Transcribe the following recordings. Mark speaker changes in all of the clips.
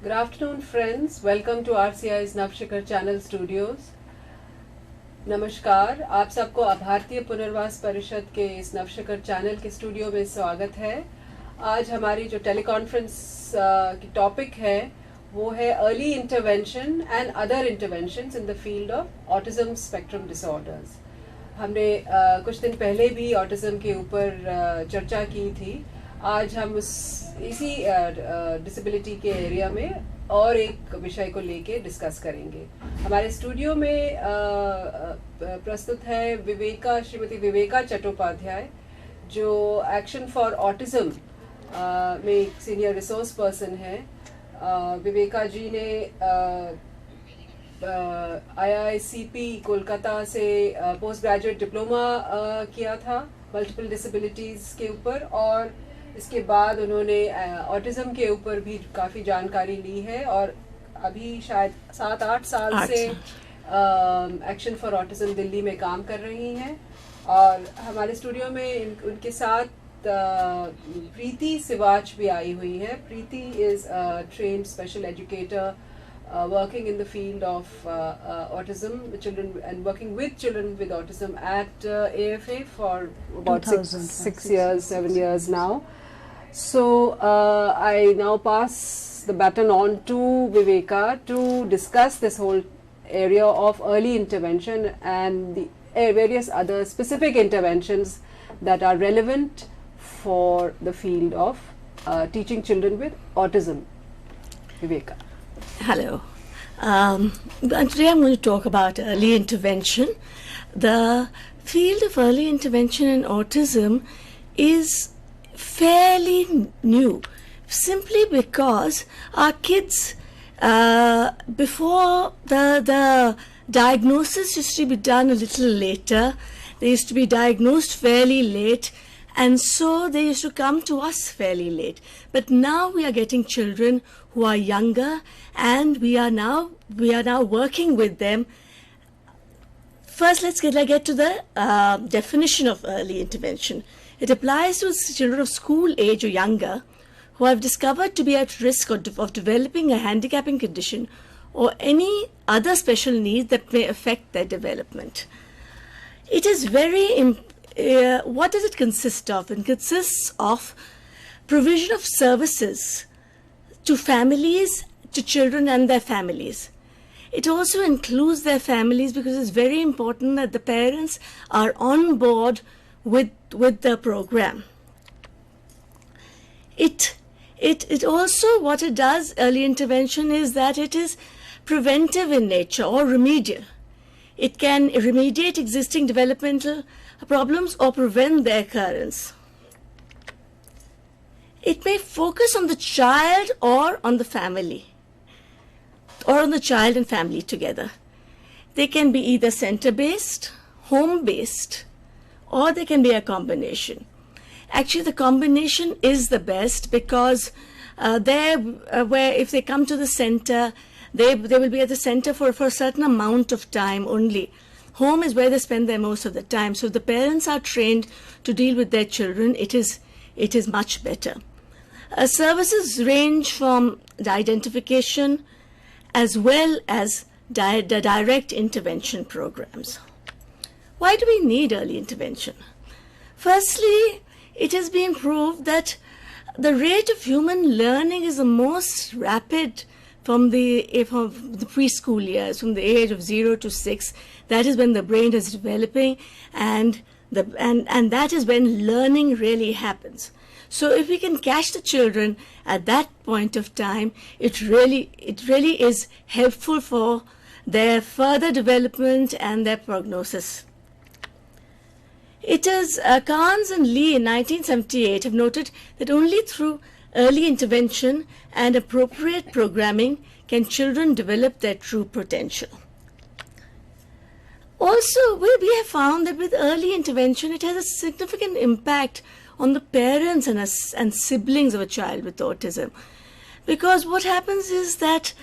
Speaker 1: Good afternoon, friends. Welcome to RCI's Navshikhar channel studios. नमस्कार, आप सबको भारतीय पुनर्वास परिषद के इस नवशिखर चैनल के स्टूडियो में स्वागत है. आज हमारी जो टेलीकॉन्फ्रेंस की टॉपिक है वो है early intervention and other interventions in the field of autism spectrum disorders. हमने कुछ दिन पहले भी ऑटिज्म के ऊपर चर्चा की थी. आज हम इसी डिसेबिलिटी के एरिया में और एक विषय को लेके डिस्कस करेंगे. हमारे स्टूडियो में प्रस्तुत है श्रीमती विवेका चट्टोपाध्याय, जो एक्शन फॉर ऑटिज्म में एक सीनियर रिसोर्स पर्सन है. विवेका जी ने IICP कोलकाता से पोस्ट ग्रेजुएट डिप्लोमा किया था मल्टीपल डिसेबिलिटीज़ के ऊपर, और इसके बाद उन्होंने ऑटिज्म के ऊपर भी काफ़ी जानकारी ली है और अभी शायद 7-8 साल से एक्शन फॉर ऑटिज्म दिल्ली में काम कर रही हैं. और हमारे स्टूडियो में उनके साथ प्रीति सिवाच भी आई हुई है. Preeti is trained special educator working in the field of autism children and working with children with autism at AFA for about 7 years now. So I now pass the baton on to Viveka to discuss this whole area of early intervention and the various other specific interventions that are relevant for the field of teaching children with autism. Viveka.
Speaker 2: Hello. Today I'm going to talk about early intervention. The field of early intervention in autism is fairly new, simply because our kids, before the diagnosis used to be done a little later. They used to be diagnosed fairly late, and so they used to come to us fairly late. But now we are getting children who are younger, and we are now working with them. First, let's get to the definition of early intervention. It applies to children of school age or younger who have discovered to be at risk of developing a handicapping condition or any other special needs that may affect their development. It is what does it consist of? It consists of provision of services to families, to children and their families. It also includes their families because it's very important that the parents are on board with the program. It also, what it does, early intervention, is that it is preventive in nature or remedial. It can remediate existing developmental problems or prevent their occurrence. It may focus on the child or on the family, or on the child and family together. They can be either center-based, home-based, or they can be a combination. Actually, the combination is the best because where if they come to the center, they will be at the center for a certain amount of time only. Home is where they spend their most of the time. So if the parents are trained to deal with their children, it is much better. Services range from the identification as well as the direct intervention programs. Why do we need early intervention? Firstly, it has been proved that the rate of human learning is the most rapid from the preschool years, from the age of 0 to 6. That is when the brain is developing, and that is when learning really happens. So if we can catch the children at that point of time, it really is helpful for their further development and their prognosis. It is Carnes and Lee in 1978 have noted that only through early intervention and appropriate programming can children develop their true potential. Also, we have found that with early intervention, it has a significant impact on the parents and siblings of a child with autism. Because what happens is that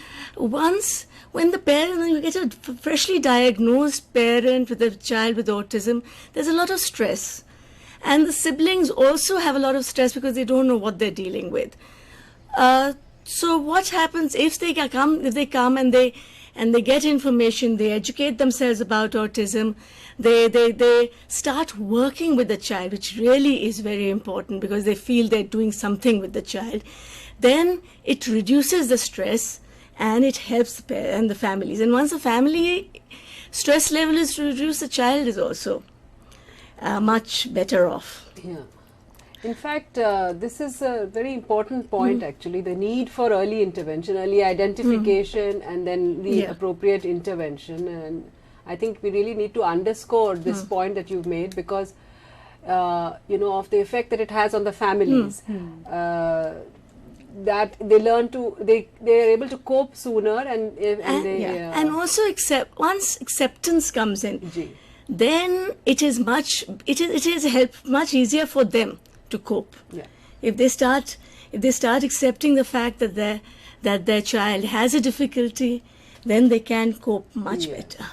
Speaker 2: when you get a freshly diagnosed parent with a child with autism, there's a lot of stress. And the siblings also have a lot of stress because they don't know what they're dealing with. So what happens if they come and they get information, they educate themselves about autism, they start working with the child, which really is very important because they feel they're doing something with the child. Then it reduces the stress and it helps the families. And once the family stress level is reduced, the child is also much better off.
Speaker 1: Yeah. In fact, this is a very important point actually, the need for early intervention, early identification and then the appropriate intervention. And I think we really need to underscore this point that you've made because, of the effect that it has on the families. That they learn to, they are able to cope sooner and
Speaker 2: also once acceptance comes in, then it is much easier for them to cope.
Speaker 1: Yeah.
Speaker 2: If they start accepting the fact that their child has a difficulty, then they can cope much better.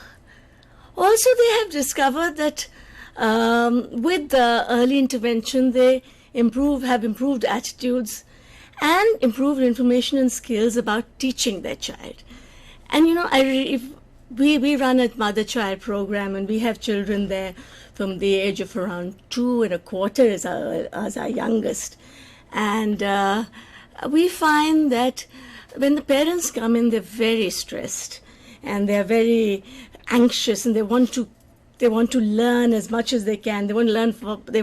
Speaker 2: Also, they have discovered that with the early intervention, they have improved attitudes and improved information and skills about teaching their child. And we run a mother-child program, and we have children there from the age of around 2 1/4 as our youngest. And we find that when the parents come in, they're very stressed and they're very anxious, and they want to learn as much as they can. They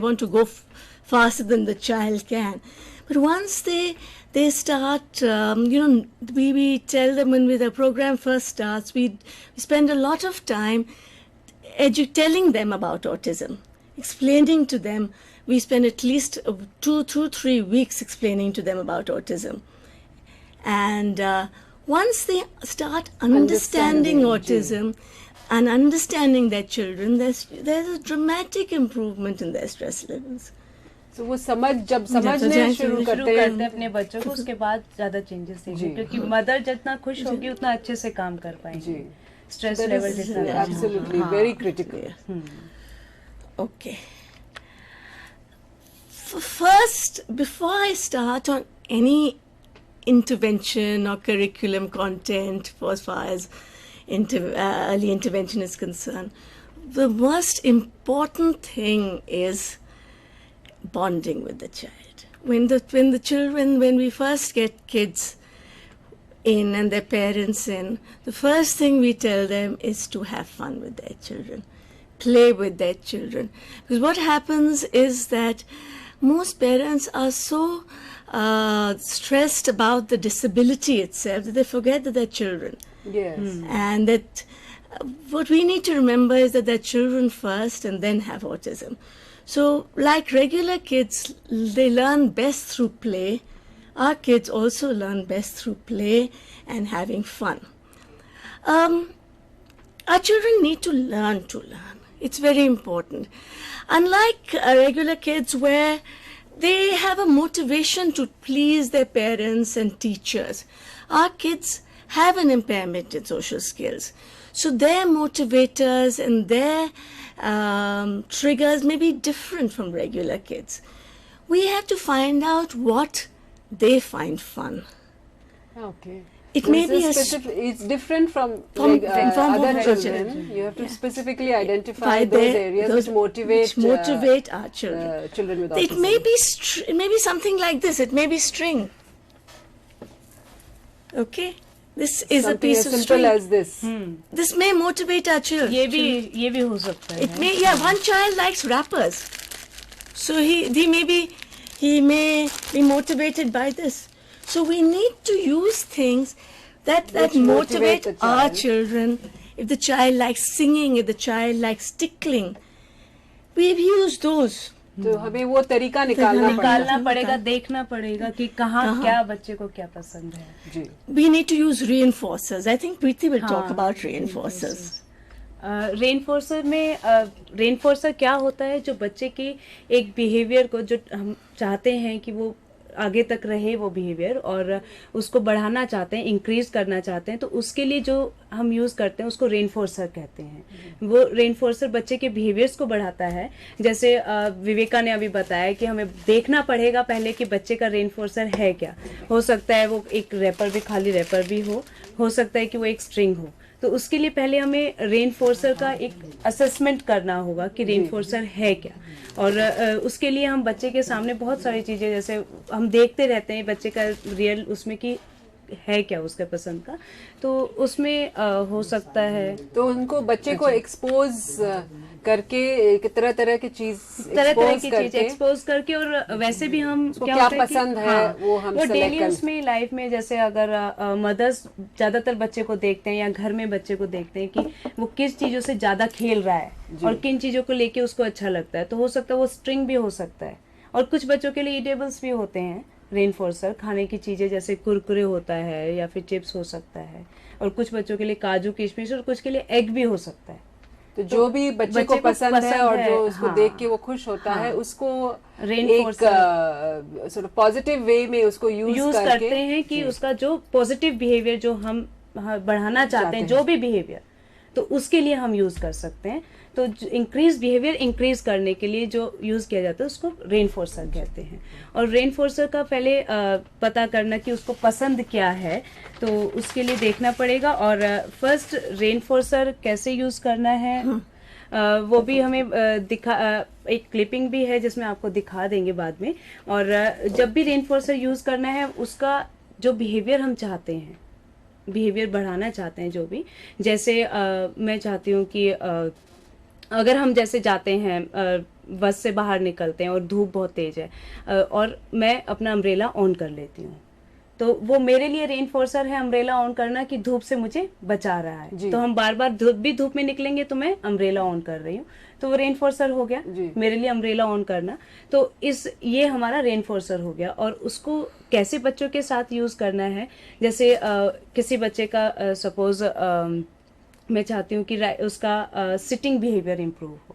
Speaker 2: want to go faster than the child can. But once they start, we tell them when the program first starts, we spend a lot of time telling them about autism, explaining to them. We spend at least 2-3 weeks explaining to them about autism. And once they start understanding autism and understanding their children, there's a dramatic improvement in their stress levels.
Speaker 1: So वो जब समझने शुरू करते हैं
Speaker 3: अपने बच्चों को, उसके बाद ज्यादा चेंजेस देंगे, क्योंकि मदर जितना खुश होगी उतना अच्छे से काम कर पाएंगे. Stress level जितना
Speaker 1: absolutely very critical.
Speaker 2: Okay. First, before I start on any intervention or curriculum content as far as early intervention is concerned, the most important thing is bonding with the child. When we first get kids in and their parents in, the first thing we tell them is to have fun with their children, play with their children. Because what happens is that most parents are so stressed about the disability itself that they forget that they're children.
Speaker 1: Yes.
Speaker 2: And that what we need to remember is that they're children first and then have autism. So like regular kids, they learn best through play. Our kids also learn best through play and having fun. Our children need to learn. It's very important. Unlike regular kids where they have a motivation to please their parents and teachers, our kids have an impairment in social skills. So their motivators and their triggers may be different from regular kids. We have to find out what they find fun.
Speaker 1: Okay.
Speaker 2: It may be
Speaker 1: it's different from other children. You have to specifically identify those areas which motivate
Speaker 2: our children.
Speaker 1: Children with autism.
Speaker 2: It may be something like this. It may be string. Okay. This is
Speaker 1: something
Speaker 2: a piece
Speaker 1: as
Speaker 2: of
Speaker 1: simple
Speaker 2: string.
Speaker 1: as this.
Speaker 2: This may motivate our children.
Speaker 3: ये भी हो सकता है.
Speaker 2: It may, one child likes rappers, so he may be motivated by this. So we need to use things that motivate our children. If the child likes singing, if the child likes tickling, we've used those.
Speaker 1: तो हमें वो तरीका निकालना
Speaker 3: पड़ेगा, देखना पड़ेगा कि कहाँ क्या बच्चे को क्या पसंद है.
Speaker 1: जी.
Speaker 2: We need to use reinforcers. I think Preeti will talk about reinforcers.
Speaker 3: रेनफोर्सर में रेनफोर्सर क्या होता है, जो बच्चे की एक बिहेवियर को, जो हम चाहते हैं कि वो आगे तक रहे वो बिहेवियर, और उसको बढ़ाना चाहते हैं, इंक्रीज करना चाहते हैं, तो उसके लिए जो हम यूज करते हैं उसको रेनफोर्सर कहते हैं। वो रेनफोर्सर बच्चे के बिहेवियर्स को बढ़ाता है। जैसे विवेका ने अभी बताया कि हमें देखना पड़ेगा पहले कि बच्चे का रेनफोर्सर है क्या। हो सकता है वो एक रैपर भी, खाली रैपर भी हो सकता है कि वो एक स्ट्रिंग हो। तो उसके लिए पहले हमें रेनफोर्सर का एक असेसमेंट करना होगा कि रेनफोर्सर है क्या। और उसके लिए हम बच्चे के सामने बहुत सारी चीजें, जैसे हम देखते रहते हैं बच्चे का रियल उसमें कि है क्या उसके पसंद का, तो उसमें हो सकता है
Speaker 1: तो उनको बच्चे को एक्सपोज करके तरह तरह की चीज
Speaker 3: एक्सपोज करके, और वैसे भी हम
Speaker 1: क्या पसंद है वो हम
Speaker 3: वो डेली उसमें लाइफ में, जैसे अगर मदर्स ज्यादातर बच्चे को देखते हैं या घर में बच्चे को देखते हैं कि वो किस चीजों से ज्यादा खेल रहा है और किन चीजों को लेके उसको अच्छा लगता है, तो हो सकता है वो स्ट्रिंग भी हो सकता है। और कुछ बच्चों के लिए ईटेबल्स भी होते हैं रेनफोर्सर, खाने की चीजें जैसे कुरकुरे होता है या फिर चिप्स हो सकता है, और कुछ बच्चों के लिए काजू किशमिश, और कुछ के लिए एग भी हो सकता है।
Speaker 1: तो जो भी बच्चे को पसंद है और जो उसको देख के वो खुश होता है, उसको एक पॉजिटिव वे में उसको यूज
Speaker 3: करते हैं कि उसका जो पॉजिटिव बिहेवियर जो हम बढ़ाना चाहते हैं, जो भी बिहेवियर, तो उसके लिए हम यूज कर सकते हैं। तो इंक्रीज बिहेवियर इंक्रीज करने के लिए जो यूज किया जाता है उसको रेनफोर्सर कहते हैं। और रेनफोर्सर का पहले पता करना कि उसको पसंद क्या है, तो उसके लिए देखना पड़ेगा। और फर्स्ट रेनफोर्सर कैसे यूज करना है वो भी हमें एक क्लिपिंग भी है जिसमें आपको दिखा देंगे बाद में। और जब भी रेनफोर्सर यूज करना है, उसका जो बिहेवियर हम चाहते हैं, बिहेवियर बढ़ाना चाहते हैं, जो भी, जैसे मैं चाहती हूँ कि अगर हम जैसे जाते हैं बस से बाहर निकलते हैं और धूप बहुत तेज है और मैं अपना अम्ब्रेला ऑन कर लेती हूँ, तो वो मेरे लिए रेनफोर्सर है अम्ब्रेला ऑन करना कि धूप से मुझे बचा रहा है। तो हम बार बार धूप में निकलेंगे तो मैं अम्ब्रेला ऑन कर रही हूँ, तो वो रेनफोर्सर हो गया मेरे लिए अम्ब्रेला ऑन करना। तो ये हमारा रेनफोर्सर हो गया। और उसको कैसे बच्चों के साथ यूज करना है, जैसे किसी बच्चे का सपोज मैं चाहती हूँ कि उसका सिटिंग बिहेवियर इम्प्रूव हो,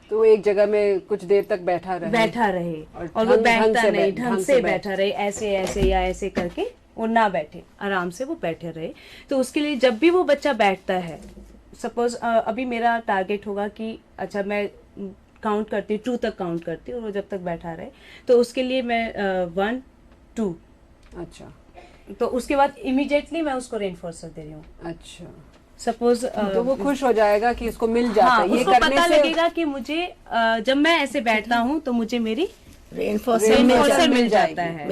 Speaker 1: तो वो एक जगह में कुछ देर तक बैठा रहे और
Speaker 3: वो बैठता नहीं, ढंग से बैठा रहे, ऐसे ऐसे या ऐसे करके वो ना बैठे, आराम से वो बैठे रहे। तो उसके लिए जब भी वो बच्चा बैठता है, सपोज अभी मेरा टारगेट होगा कि अच्छा मैं काउंट करती हूँ, 2 तक काउंट करती हूँ और वो जब तक बैठा रहे, तो उसके लिए मैं 1 2,
Speaker 1: अच्छा,
Speaker 3: तो उसके बाद इमीडिएटली मैं उसको रेनफोर्सर दे रही हूँ।
Speaker 1: अच्छा,
Speaker 3: सपोज
Speaker 1: तो वो खुश हो जाएगा कि उसको मिल जाता है। ये
Speaker 3: उसको
Speaker 1: करने
Speaker 3: पता
Speaker 1: से
Speaker 3: लगेगा कि मुझे जब मैं ऐसे बैठता हूँ तो मुझे मेरी
Speaker 2: रेनफोर्सर
Speaker 3: मिल जाता है।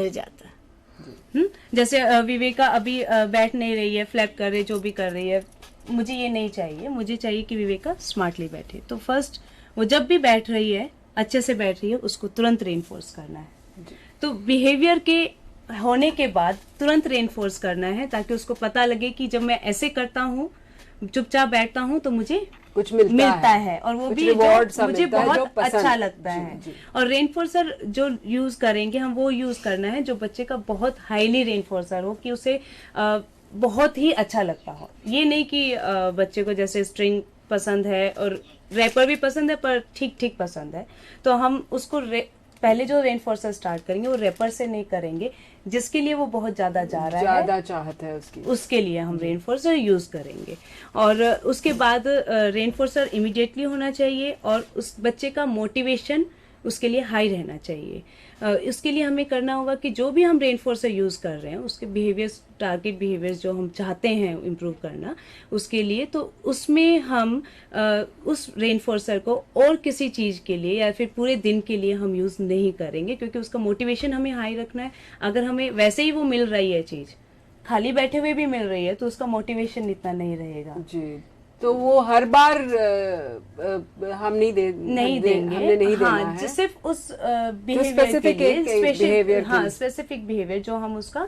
Speaker 3: जैसे विवेका अभी बैठ नहीं रही है, फ्लैप कर रही, जो भी कर रही है, मुझे ये नहीं चाहिए, मुझे चाहिए कि विवेका स्मार्टली बैठे। तो फर्स्ट वो जब भी बैठ रही है, अच्छे से बैठ रही है, उसको तुरंत रेनफोर्स करना है। तो बिहेवियर के होने के बाद तुरंत रेनफोर्स करना है, ताकि उसको पता लगे कि जब मैं ऐसे करता हूँ, चुपचाप बैठता हूँ, तो मुझे
Speaker 1: कुछ मिलता है
Speaker 3: और वो भी मुझे बहुत अच्छा लगता है। और रेनफोर्सर जो यूज करेंगे हम, वो यूज करना है जो बच्चे का बहुत हाईली रेनफोर्सर हो, कि उसे बहुत ही अच्छा लगता हो। ये नहीं कि बच्चे को जैसे स्ट्रिंग पसंद है और रैपर भी पसंद है पर ठीक ठीक पसंद है, तो हम उसको पहले जो रेनफोर्सर स्टार्ट करेंगे वो रैपर से नहीं करेंगे, जिसके लिए वो बहुत ज्यादा जा रहा है,
Speaker 1: ज्यादा चाहत है उसके
Speaker 3: लिए हम रेनफोर्सर यूज करेंगे। और उसके बाद रेनफोर्सर इमीडिएटली होना चाहिए और उस बच्चे का मोटिवेशन उसके लिए हाई रहना चाहिए। इसके लिए हमें करना होगा कि जो भी हम रेनफोर्सर यूज कर रहे हैं उसके बिहेवियर्स, टारगेट बिहेवियर्स जो हम चाहते हैं इम्प्रूव करना, उसके लिए तो उसमें हम उस रेनफोर्सर को और किसी चीज के लिए या फिर पूरे दिन के लिए हम यूज नहीं करेंगे, क्योंकि उसका मोटिवेशन हमें हाई रखना है। अगर हमें वैसे ही वो मिल रही है चीज, खाली बैठे हुए भी मिल रही है, तो उसका मोटिवेशन इतना नहीं रहेगा जी।
Speaker 1: तो वो हर बार हम नहीं देंगे, हमने नहीं देना है,
Speaker 3: सिर्फ उस बिहेवियर, स्पेसिफिक बिहेवियर जो हम उसका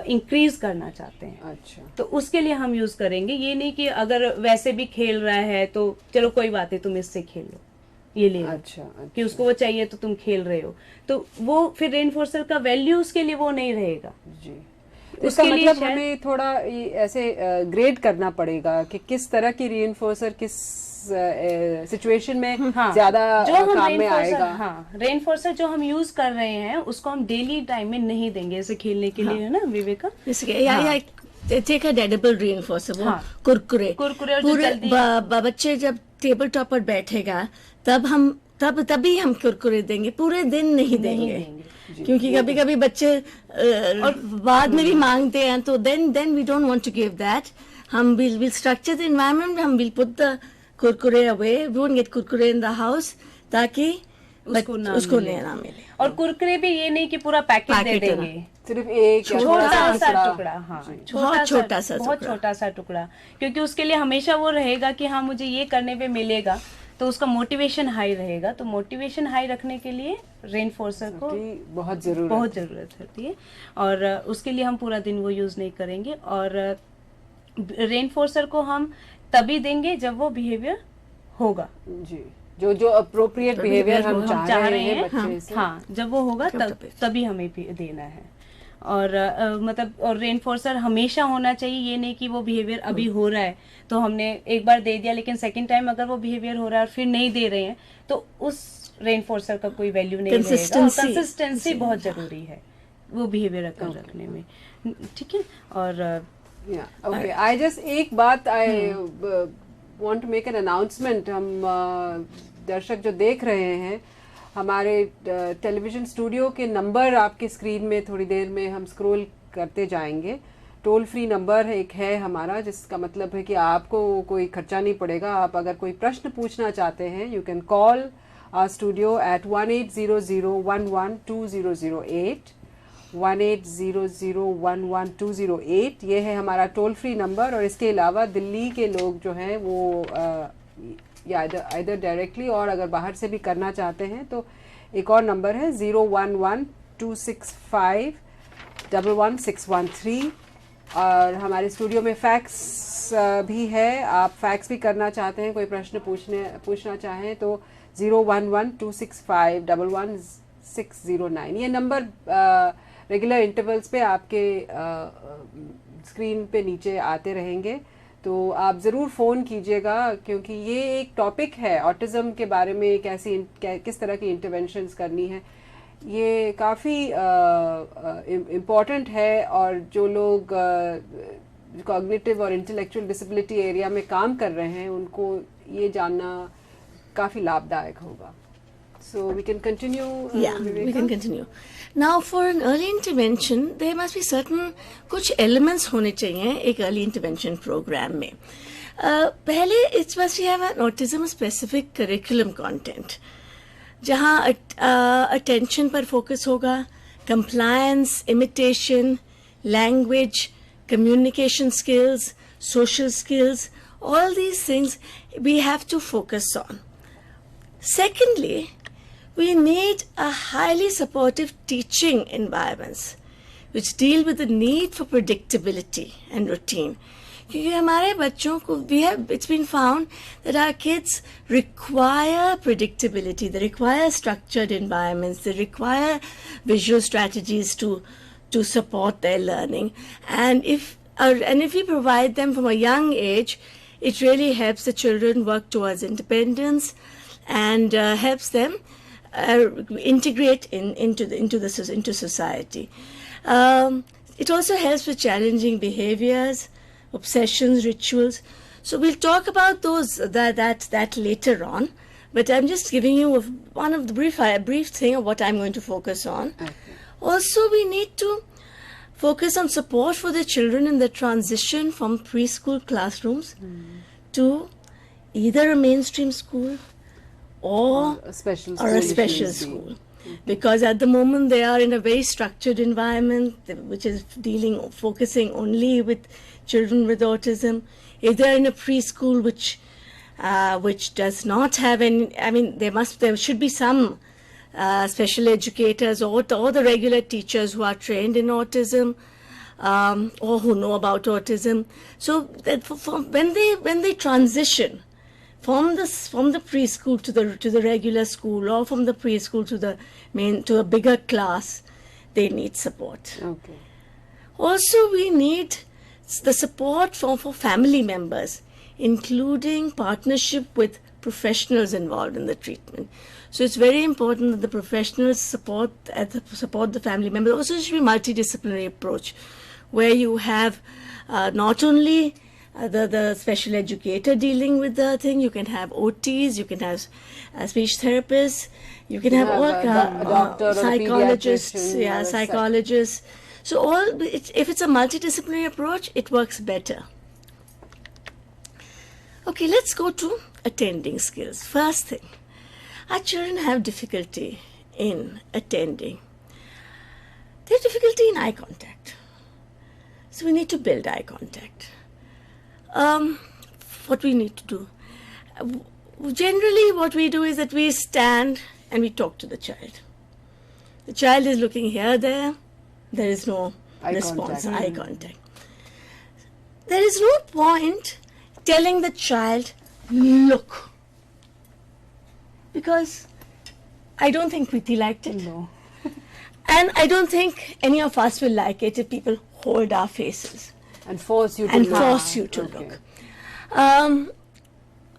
Speaker 3: इंक्रीज करना चाहते हैं।
Speaker 1: अच्छा,
Speaker 3: तो उसके लिए हम यूज करेंगे। ये नहीं कि अगर वैसे भी खेल रहा है तो चलो कोई बात है, तुम इससे खेल लो, ये ले लो।
Speaker 1: अच्छा,
Speaker 3: कि उसको वो चाहिए तो तुम खेल रहे हो, तो वो फिर रेनफोर्सर का वैल्यू उसके लिए वो नहीं रहेगा
Speaker 1: जी। इसका मतलब हमें थोड़ा ऐसे ग्रेड करना पड़ेगा कि किस तरह की रेनफोर्सर किस सिचुएशन में
Speaker 3: हाँ,
Speaker 1: ज्यादा
Speaker 3: जो हम
Speaker 1: काम में
Speaker 3: रेनफोर्सर,
Speaker 1: आएगा।
Speaker 3: हाँ, रेनफोर्सर जो हम यूज कर रहे हैं उसको हम डेली टाइम में नहीं देंगे, जैसे खेलने के लिए, है ना विवेका?
Speaker 2: जैसे कि या टेक अ एडिबल रेनफोर्सर, वो
Speaker 3: हाँ,
Speaker 2: कुरकुरे
Speaker 3: कुरकुरे और जो
Speaker 2: पूरे
Speaker 3: जल्दी
Speaker 2: बच्चे जब टेबल टॉप पर बैठेगा तभी हम कुरकुरे देंगे, पूरे दिन नहीं देंगे, क्योंकि कभी कभी बच्चे और बाद में भी मांगते हैं, तो then we don't want to give that. हम विल स्ट्रक्चर द एनवायरनमेंट, हम will put the Kurkure away, we won't get Kurkure in the house, ताकि उसको ना मिले.
Speaker 3: और कुरकुरे भी ये नहीं कि पूरा पैकेट दे देंगे,
Speaker 1: सिर्फ एक
Speaker 3: छोटा सा टुकड़ा, हाँ,
Speaker 2: बहुत
Speaker 3: छोटा सा टुकड़ा, क्योंकि उसके लिए हमेशा वो रहेगा कि हाँ मुझे ये करने पे मिलेगा, तो उसका मोटिवेशन हाई रहेगा. तो मोटिवेशन हाई रखने के लिए रेनफोर्सर को बहुत जरूरत होती है, और उसके लिए हम पूरा दिन वो यूज नहीं करेंगे. और रेनफोर्सर को हम तभी देंगे जब वो बिहेवियर होगा
Speaker 1: जी, जो अप्रोप्रिएट बिहेवियर हम चाह रहे हैं बच्चे से,
Speaker 3: हाँ, जब वो होगा तभी हमें भी देना है. और मतलब और रेनफोर्सर हमेशा होना चाहिए, ये नहीं कि वो बिहेवियर अभी हो रहा है तो हमने एक बार दे दिया, लेकिन सेकंड टाइम अगर वो बिहेवियर हो रहा है और फिर नहीं दे रहे हैं, तो उस रेनफोर्सर का कोई वैल्यू नहीं रहेगा. कंसिस्टेंसी बहुत जरूरी है वो बिहेवियर रखने में, ठीक है. और
Speaker 1: ओके, आई जस्ट एक बात I want to make an announcement. हम दर्शक जो देख रहे हैं, हमारे टेलीविजन स्टूडियो के नंबर आपके स्क्रीन में थोड़ी देर में हम स्क्रॉल करते जाएंगे. टोल फ्री नंबर एक है हमारा, जिसका मतलब है कि आपको कोई खर्चा नहीं पड़ेगा. आप अगर कोई प्रश्न पूछना चाहते हैं, you can call our studio at 1800112008, 1800112008. ये है हमारा टोल फ्री नंबर. और इसके अलावा दिल्ली के लोग जो हैं वो या इधर डायरेक्टली, और अगर बाहर से भी करना चाहते हैं तो एक और नंबर है 01126511613. और हमारे स्टूडियो में फैक्स भी है, आप फैक्स भी करना चाहते हैं, कोई प्रश्न पूछना चाहें तो 01126511609. ये नंबर रेगुलर इंटरवल्स पे आपके स्क्रीन पे नीचे आते रहेंगे, तो आप ज़रूर फ़ोन कीजिएगा, क्योंकि ये एक टॉपिक है ऑटिज़म के बारे में, किस तरह की इंटरवेंशंस करनी है. ये काफ़ी इम्पॉर्टेंट है, और जो लोग कॉग्निटिव और इंटेलेक्चुअल डिसेबिलिटी एरिया में काम कर रहे हैं उनको ये जानना काफ़ी लाभदायक होगा. So we can continue.
Speaker 2: Yeah, we can continue. Now, for an early intervention, there must be certain कुछ elements होने चाहिए एक early intervention program में. पहले it must have an autism specific curriculum content, जहाँ attention पर focus होगा, compliance, imitation, language, communication skills, social skills, all these things we have to focus on. Secondly, we need a highly supportive teaching environments which deal with the need for predictability and routine. क्योंकि हमारे बच्चों को it's been found that our kids require predictability, they require structured environments, they require visual strategies to support their learning. And if we provide them from a young age, it really helps the children work towards independence and helps them integrate into society. It also helps with challenging behaviors, obsessions, rituals. So we'll talk about that later on. But I'm just giving you one of the brief thing of what I'm going to focus on.
Speaker 1: Okay.
Speaker 2: Also, we need to focus on support for the children in the transition from preschool classrooms to either a mainstream school or a special school. Because at the moment they are in a very structured environment which is focusing only with children with autism. If they are in a preschool which does not have any, I mean there should be some special educators or the regular teachers who are trained in autism or who know about autism. So that when they transition from the preschool to the regular school, or from the preschool to a bigger class, they need support.
Speaker 1: Okay.
Speaker 2: Also, we need the support for family members including partnership with professionals involved in the treatment. So it's very important that the professionals support the family members. Also, it should be multidisciplinary approach, where you have not only the special educator dealing with the thing, you can have OTs, you can have speech therapists, you can have all
Speaker 1: a doctor or a
Speaker 2: psychologists,
Speaker 1: pediatrician or a
Speaker 2: psychologists. So if it's a multidisciplinary approach, it works better. Okay, let's go to attending skills. First thing, our children have difficulty in attending. They have difficulty in eye contact. So we need to build eye contact. What we need to do? Generally, what we do is that we stand and we talk to the child. The child is looking here, there. There is no response, eye contact. There is no point telling the child, look. Because I don't think Preeti liked it.
Speaker 3: No.
Speaker 2: And I don't think any of us will like it if people hold our faces
Speaker 1: and force you to
Speaker 2: and
Speaker 1: look.
Speaker 2: force you to
Speaker 1: Okay.
Speaker 2: look.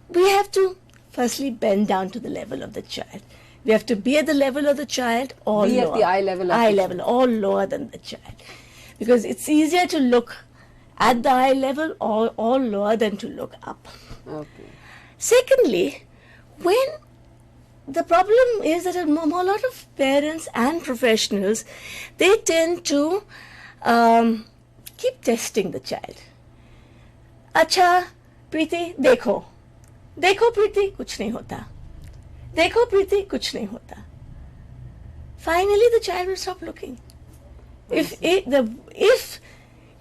Speaker 2: We have to firstly bend down to the level of the child. We have to be at the level of the child or
Speaker 1: Be at
Speaker 2: lower.
Speaker 1: the eye level of
Speaker 2: eye
Speaker 1: the
Speaker 2: level, or lower than the child. Because it's easier to look at the eye level or lower than to look up.
Speaker 1: Okay.
Speaker 2: Secondly, when the problem is that a lot of parents and professionals, they tend to keep testing the child. अच्छा प्रीति देखो, देखो प्रीति कुछ नहीं होता, देखो प्रीति कुछ नहीं होता. Finally, the child will stop looking. If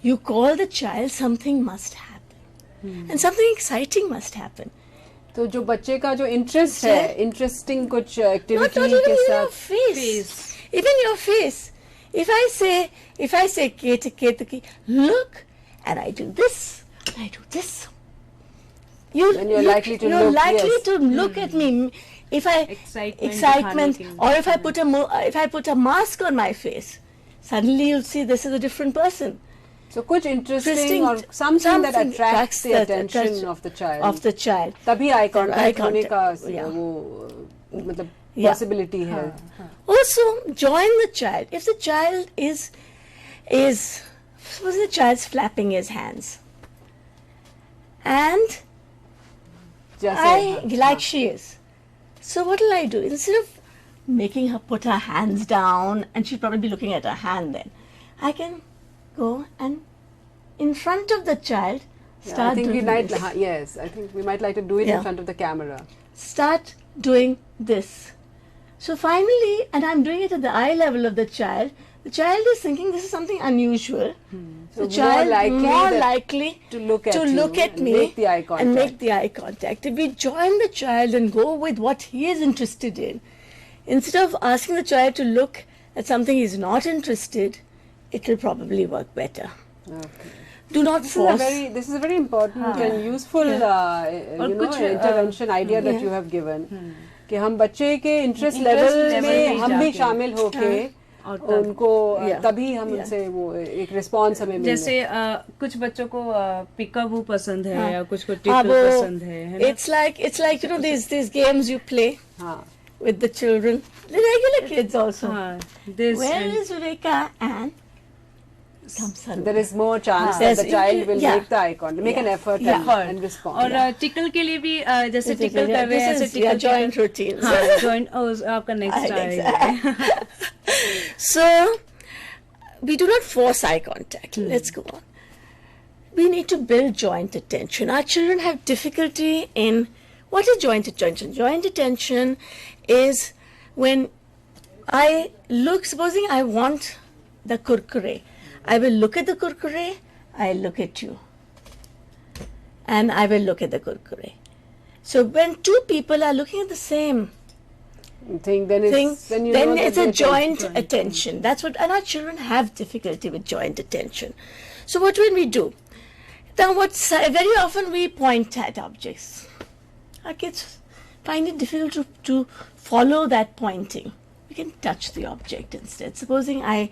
Speaker 2: you call the child, something must happen, and something exciting must happen.
Speaker 1: तो जो बच्चे का जो इंटरेस्ट है, इंटरेस्टिंग कुछ
Speaker 2: Not
Speaker 1: एक्टिविटी
Speaker 2: even
Speaker 1: के
Speaker 2: in your
Speaker 1: साथ.
Speaker 2: face. Even your face. If I say Ketaki, look, and I do this, and I do this.
Speaker 1: Then you're likely to look, yes.
Speaker 2: to look at me. If I
Speaker 3: Excitement दिखाने के लिए.
Speaker 2: or if I put a mask on my face, suddenly you'll see this is a different person.
Speaker 1: So कुछ interesting or something that attracts the attention of the child.
Speaker 2: Of the child.
Speaker 1: तभी eye contact होने का
Speaker 2: yeah.
Speaker 1: वो मतलब
Speaker 2: Yeah.
Speaker 1: possibility है.
Speaker 2: Also, join the child. If the child is suppose the child's flapping his hands, and
Speaker 1: जैसे
Speaker 2: like she is. So what will I do? Instead of making her put her hands down, and she'll probably be looking at her hand then, I can go and in front of the child
Speaker 1: Yeah,
Speaker 2: start
Speaker 1: I think we
Speaker 2: doing
Speaker 1: might
Speaker 2: this.
Speaker 1: yes, I think we might like to do it
Speaker 2: Yeah.
Speaker 1: in front of the camera.
Speaker 2: Start doing this. So finally, and I'm doing it at the eye level of the child is thinking this is something unusual.
Speaker 1: So
Speaker 2: The child more
Speaker 1: that-
Speaker 2: likely
Speaker 1: to look at you
Speaker 2: at
Speaker 1: and
Speaker 2: me
Speaker 1: make the eye
Speaker 2: and make
Speaker 1: contact.
Speaker 2: the eye contact. If we join the child and go with what he is interested in, instead of asking the child to look at something he's not interested, it will probably work better.
Speaker 1: Okay.
Speaker 2: Do not force.
Speaker 1: This is a very important and useful intervention idea that you have given. कि हम बच्चे के interest level
Speaker 3: level
Speaker 1: में
Speaker 3: में
Speaker 1: हम भी
Speaker 3: जाके।
Speaker 1: शामिल होके
Speaker 3: और
Speaker 1: उनको
Speaker 2: Yeah.
Speaker 1: तभी हम उनसे वो एक रिस्पांस हमें मिले.
Speaker 3: जैसे कुछ बच्चों को पिकाबू पसंद है या कुछ को
Speaker 2: हाँ,
Speaker 3: टिकल
Speaker 2: वो-
Speaker 3: पसंद है ना?
Speaker 2: It's like these games you play
Speaker 1: हाँ.
Speaker 2: with the children, the regular kids also.
Speaker 3: हाँ, this
Speaker 2: Where
Speaker 3: and-
Speaker 2: is Viveka and Samson?
Speaker 1: There is more chance
Speaker 2: Yes,
Speaker 1: that the child will
Speaker 2: yeah.
Speaker 1: make the eye contact, make an
Speaker 2: Yeah.
Speaker 1: effort
Speaker 2: Yeah.
Speaker 1: and respond.
Speaker 3: और tackle के लिए भी जैसे tackle कर रहे हैं ऐसे
Speaker 2: This is your
Speaker 3: tackle
Speaker 2: joint routines.
Speaker 3: हाँ जॉइंट आपका नेक्स्ट आएगा.
Speaker 2: So, we do not force eye contact. Let's go on. We need to build joint attention. Our children have difficulty in what is joint attention? Joint attention is when I look, supposing I want the kurkure. I will look at the kurkure, I look at you. And I will look at the kurkure. So when two people are looking at the same
Speaker 1: thing, then it's
Speaker 2: thing,
Speaker 1: you
Speaker 2: then
Speaker 1: know that
Speaker 2: it's a
Speaker 1: they're
Speaker 2: joint attention. That's what, and our children have difficulty with joint attention. So what will we do? Now, very often we point at objects. Our kids find it difficult to follow that pointing. We can touch the object instead. Supposing I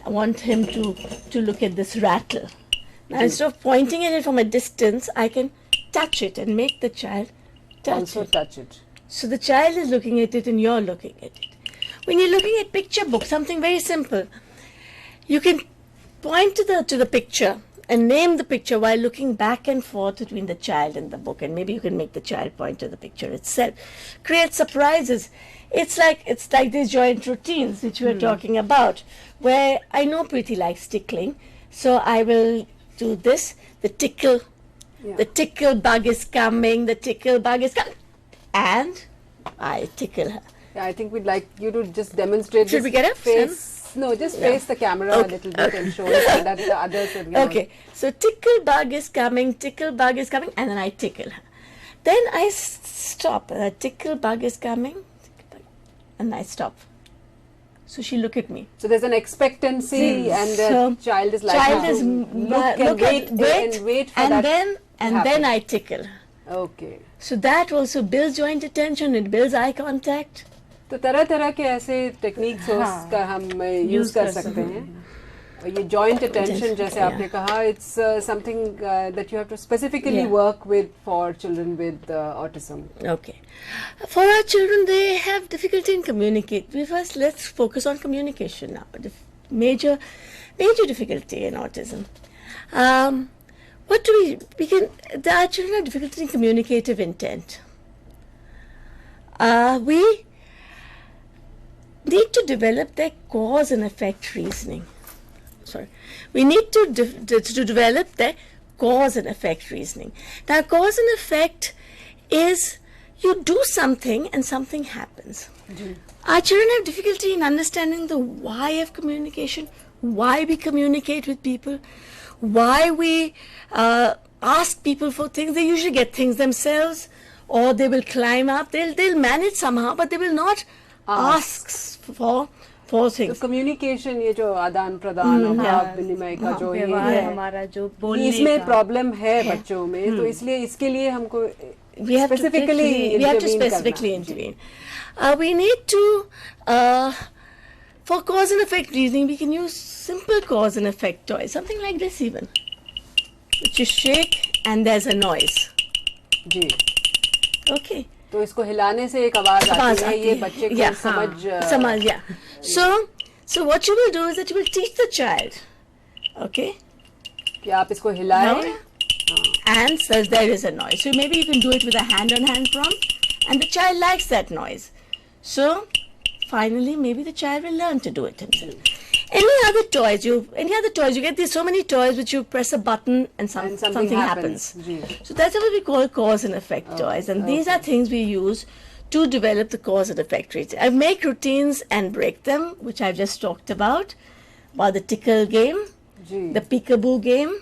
Speaker 2: want him to look at this rattle. Now, instead of pointing at it from a distance, I can touch it and make the child touch
Speaker 1: Also
Speaker 2: it.
Speaker 1: touch it.
Speaker 2: So the child is looking at it and you're looking at it. When you're looking at picture book, something very simple, you can point to the picture and name the picture while looking back and forth between the child and the book, and maybe you can make the child point to the picture itself. Create surprises. It's like these joint routines which we were talking about, where I know Preeti likes tickling, so I will do this. The tickle bug is coming. The tickle bug is coming, and I tickle her.
Speaker 1: Yeah, I think we'd like you to just demonstrate.
Speaker 2: Should
Speaker 1: this
Speaker 2: we get up?
Speaker 1: face? No, just face the camera a little bit and show it so that the others will know.
Speaker 2: Okay, so tickle bug is coming, and then I tickle her. Then I stop. Tickle bug is coming, and I stop. So she look at me.
Speaker 1: So there's an expectancy, and the child is like, look and wait for that.
Speaker 2: And then I tickle her.
Speaker 1: Okay.
Speaker 2: So that also builds joint attention. It builds eye contact.
Speaker 1: तो तरह तरह के ऐसे techniques का हम use कर सकते हैं. और ये जॉइंट अटेंशन जैसे आपने कहा, it's something that you have to specifically work with for children with autism.
Speaker 2: Okay. For our children, they have difficulty in communicate. Let's focus on communication now. Major difficulty in autism. Our children have difficulty in communicative intent. We need to develop their cause and effect reasoning. We need to develop their cause and effect reasoning. Now, cause and effect is you do something and something happens. Our children have difficulty in understanding the why of communication, why we communicate with people, why we ask people for things. They usually get things themselves, or they will climb up. They'll manage somehow, but they will not ask for things.
Speaker 1: तो communication, ये जो आदान प्रदान और भाव विनिमय का जो ये है,
Speaker 3: हमारा जो बोलने
Speaker 1: इसमें प्रॉब्लम है बच्चों में, तो इसलिए इसके लिए हमको
Speaker 2: we have to specifically intervene. We need to, for cause and effect reasoning, we can use simple cause and effect toys, something like this even, which you shake and there's a noise.
Speaker 1: Ji.
Speaker 2: Okay.
Speaker 1: तो इसको हिलाने से एक आवाज आती है, ये बच्चे को
Speaker 2: समझ. Yeah. So what you will do is that you will teach the child, okay,
Speaker 1: कि आप इसको हिलाएं.
Speaker 2: and says there is a noise. So maybe you can do it with a hand-on-hand prompt, and the child likes that noise. So finally, maybe the child will learn to do it himself. Any other toys you get these so many toys which you press a button and something happens. So that's what we call cause and effect toys, and these are things we use to develop the cause and effect routine. I make routines and break them, which I've just talked about the tickle game, the peekaboo game.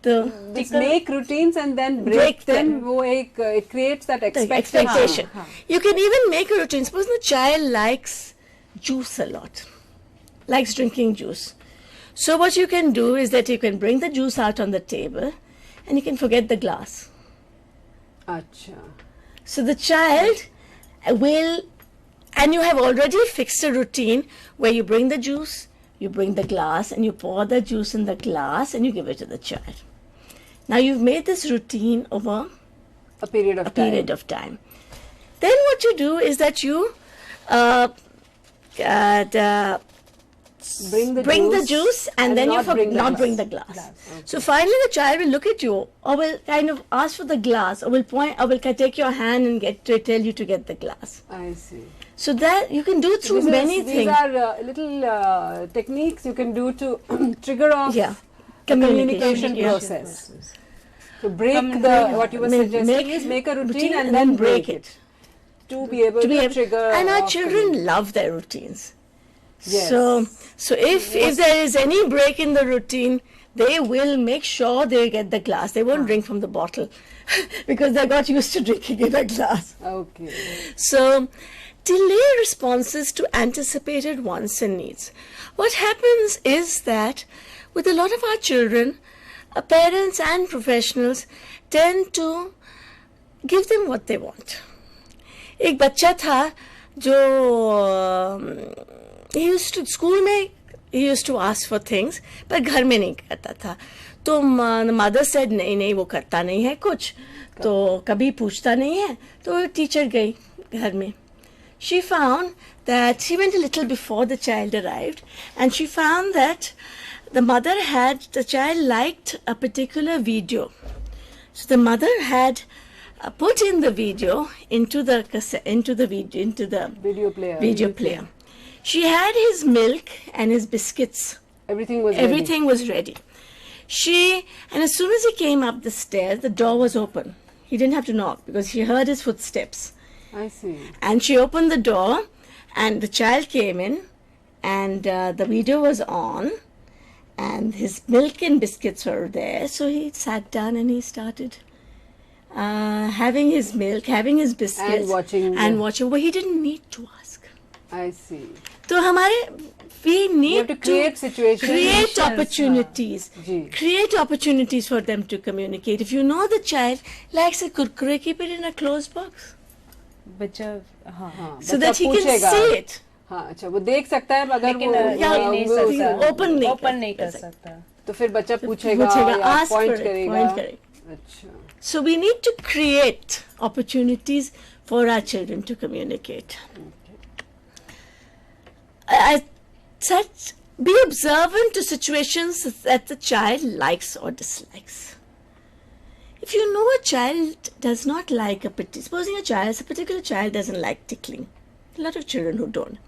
Speaker 1: Just make routines and then break them. It creates that expectation.
Speaker 2: You can even make a routine. Suppose the child likes juice a lot, likes drinking juice. So what you can do is that you can bring the juice out on the table and you can forget the glass.
Speaker 1: Acha.
Speaker 2: So the child will, and you have already fixed a routine where you bring the juice, you bring the glass, and you pour the juice in the glass and you give it to the child. Now you've made this routine over
Speaker 1: a period of
Speaker 2: time. Then what you do is that you bring the juice and then you not bring the glass. Okay. So finally the child will look at you or will kind of ask for the glass or will point or will take your hand and tell you to get the glass.
Speaker 1: I see.
Speaker 2: So that you can do through many things.
Speaker 1: These are little techniques you can do to trigger off communication process. To break what you were suggesting is make a routine and then break it. To be able to trigger.
Speaker 2: And our children love their routines. Yes. So if there is any break in the routine, they will make sure they get the glass. They won't drink from the bottle because they got used to drinking in a glass.
Speaker 1: Okay.
Speaker 2: So delay responses to anticipated wants and needs. What happens is that with a lot of our children, parents and professionals tend to give them what they want. एक बच्चा था जो he used to ask for things, but घर में नहीं करता था. तो मदर सेड नहीं नहीं वो करता नहीं है कुछ, तो कभी पूछता नहीं है. तो टीचर गई घर में. She found that she went a little before the child arrived, and she found that the child liked a particular video. So the mother had put in the video into the video player. She had his milk and his biscuits.
Speaker 1: Everything was
Speaker 2: Everything was ready. And as soon as he came up the stairs, the door was open. He didn't have to knock because she heard his footsteps.
Speaker 1: I see.
Speaker 2: And she opened the door, and the child came in, and the video was on, and his milk and biscuits were there. So he sat down and he started having his milk, having his biscuits,
Speaker 1: and
Speaker 2: watching. But he didn't need to ask.
Speaker 1: I see.
Speaker 2: तो we need
Speaker 1: have to create situations.
Speaker 2: create opportunities,
Speaker 1: ji.
Speaker 2: create for them to communicate. If you know the child likes a kurkure, keep it in a closed box.
Speaker 3: बच्चा
Speaker 1: हाँ,
Speaker 2: So
Speaker 1: बच्चा
Speaker 2: that he can
Speaker 1: पूछेगा.
Speaker 2: see it.
Speaker 1: हाँ, अच्छा वो देख सकता है मगर
Speaker 3: लेकिन
Speaker 1: वो
Speaker 3: नहीं
Speaker 1: वो-
Speaker 3: सकता.
Speaker 2: ओपन
Speaker 3: नहीं कर सकता.
Speaker 1: तो फिर बच्चा पूछेगा
Speaker 2: पूछेगा,
Speaker 1: या
Speaker 2: ask
Speaker 1: पॉइंट
Speaker 2: for it,
Speaker 1: करेगा.
Speaker 2: point करेगा.
Speaker 1: अच्छा.
Speaker 2: So we need to create opportunities for our children to communicate. I said, be observant to situations that the child likes or dislikes. If you know a child does not like supposing a particular child doesn't like tickling, a lot of children who don't,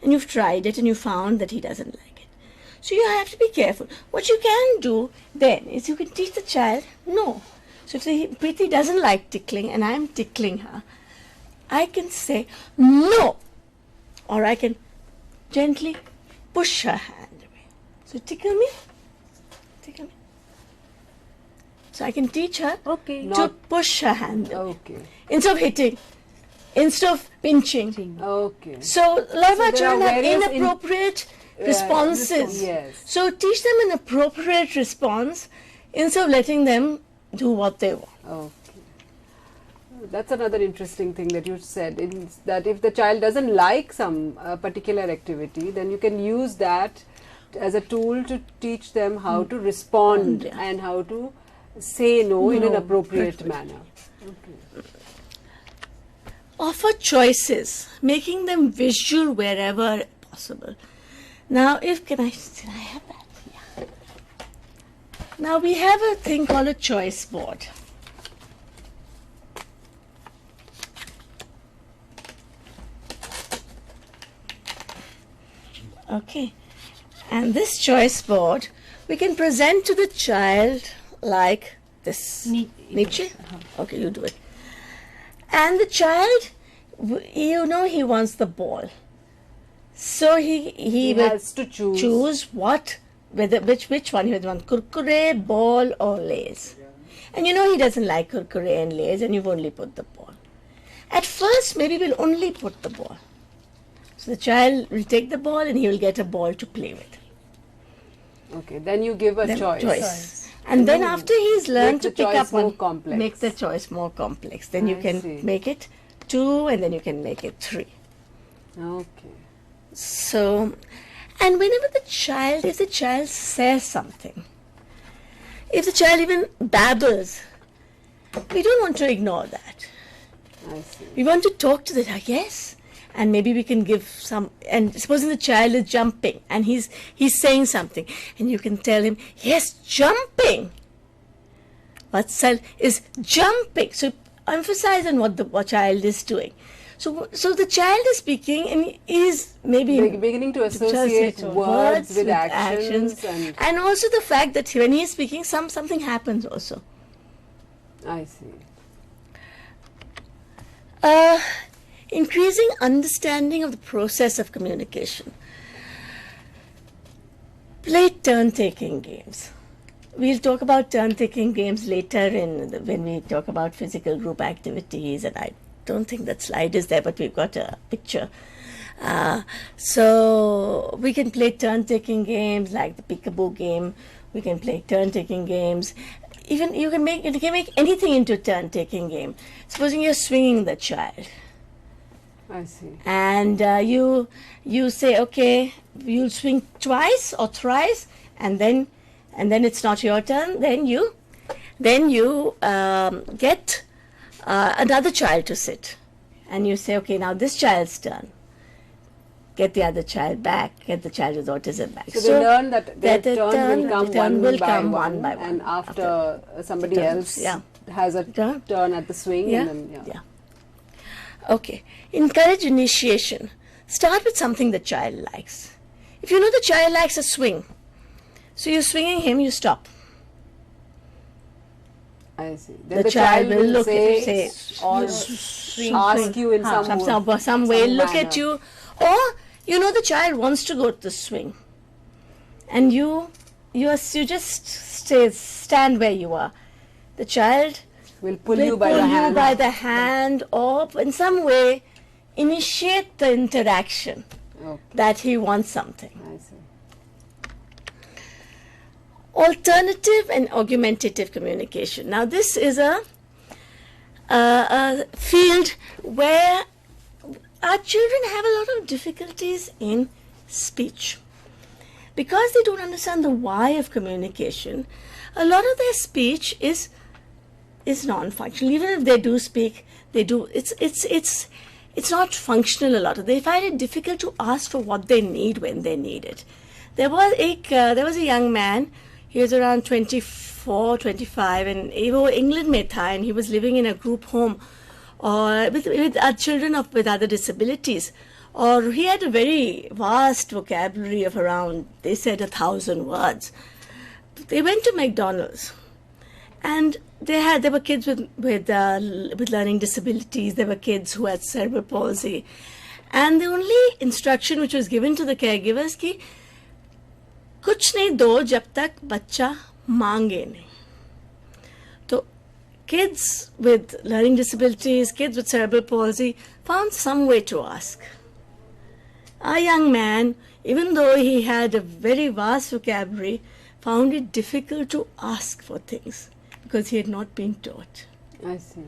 Speaker 2: and you've tried it and you found that he doesn't like it. So you have to be careful. What you can do then is you can teach the child, no. So if Preeti doesn't like tickling and I'm tickling her, I can say no, or I can gently push her hand away. So tickle me. So I can teach her
Speaker 3: Okay.
Speaker 2: to push her hand away.
Speaker 1: Okay.
Speaker 2: Instead of hitting, instead of pinching.
Speaker 1: Okay.
Speaker 2: So a lot of our
Speaker 1: there
Speaker 2: children
Speaker 1: are
Speaker 2: have
Speaker 1: various
Speaker 2: inappropriate responses.
Speaker 1: yes.
Speaker 2: So teach them an appropriate response instead of letting them do what they want.
Speaker 1: Okay. That's another interesting thing that you said, is that if the child doesn't like some particular activity, then you can use that as a tool to teach them how to respond
Speaker 2: Yeah.
Speaker 1: and how to say no in an appropriate
Speaker 2: perfect.
Speaker 1: manner. Okay.
Speaker 2: Offer choices, making them visual wherever possible. Now, did I have that? Yeah. Now we have a thing called a choice board. Okay, and this choice board we can present to the child like this. Nietzsche? Okay, you do it. And the child, he wants the ball. So he will
Speaker 1: has to choose.
Speaker 2: choose which one he would want, kurkure, ball or Lays. And he doesn't like kurkure and Lays, and you've only put the ball. At first, maybe we'll only put the ball. So the child will take the ball and he will get a ball to play with.
Speaker 1: Okay, then you give a
Speaker 2: Then
Speaker 1: choice.
Speaker 2: And then after he's learned
Speaker 1: Make
Speaker 2: to
Speaker 1: the
Speaker 2: pick
Speaker 1: choice
Speaker 2: up one,
Speaker 1: more complex.
Speaker 2: make the choice more complex. Then you
Speaker 1: I
Speaker 2: can
Speaker 1: see.
Speaker 2: make it 2 and then you can make it 3.
Speaker 1: Okay.
Speaker 2: So, and whenever if the child says something, if the child even babbles, we don't want to ignore that.
Speaker 1: I see.
Speaker 2: We want to talk to the child, yes, and maybe we can give some, and supposing the child is jumping and he's saying something, and you can tell him, yes, jumping. Vatsal is jumping. So emphasize on what the child is doing. So the child is speaking and is maybe
Speaker 1: Beginning to associate words with actions
Speaker 2: and also the fact that when he is speaking, something happens also.
Speaker 1: I see.
Speaker 2: Increasing understanding of the process of communication. Play turn-taking games. We'll talk about turn-taking games later when we talk about physical group activities, and I don't think that slide is there, but we've got a picture. So we can play turn-taking games like the peekaboo game. We can play turn-taking games. Even you can make anything into a turn-taking game. Supposing you're swinging the child.
Speaker 1: I see.
Speaker 2: And you say, okay, you'll swing twice or thrice, and then and then it's not your turn, then you get another child to sit, and you say, okay, now this child's turn. Get the other child back, get the child with autism back.
Speaker 1: So they learn that their turn will come
Speaker 2: one by one.
Speaker 1: and after somebody else has a turn at the swing. And then,
Speaker 2: Okay. Encourage initiation. Start with something the child likes. If you know the child likes a swing, so you're swinging him, you stop.
Speaker 1: I see. Then
Speaker 2: The child will look
Speaker 1: say,
Speaker 2: say
Speaker 1: or
Speaker 2: swing,
Speaker 1: ask you in
Speaker 2: some way, look
Speaker 1: manner.
Speaker 2: at you, or you know the child wants to go to the swing, and you just stand where you are. The child
Speaker 1: will pull you by the hand,
Speaker 2: or in some way initiate the interaction that he wants something.
Speaker 1: I see.
Speaker 2: Alternative and augmentative communication. Now this is a field where our children have a lot of difficulties in speech. Because they don't understand the why of communication, a lot of their speech is non-functional. Even if they do speak, it's not functional a lot. They find it difficult to ask for what they need when they need it. There was a young man, he was around 24, 25, and he was England mein tha, and he was living in a group home with children with other disabilities. Or he had a very vast vocabulary of around, they said, 1,000 words. They went to McDonald's, and there were kids with learning disabilities. There were kids who had cerebral palsy, and the only instruction which was given to the caregivers कि कुछ नहीं दो जब तक बच्चा मांगे नहीं. So kids with learning disabilities, kids with cerebral palsy found some way to ask. Our young man, even though he had a very vast vocabulary, found it difficult to ask for things because he had not been taught.
Speaker 1: I see.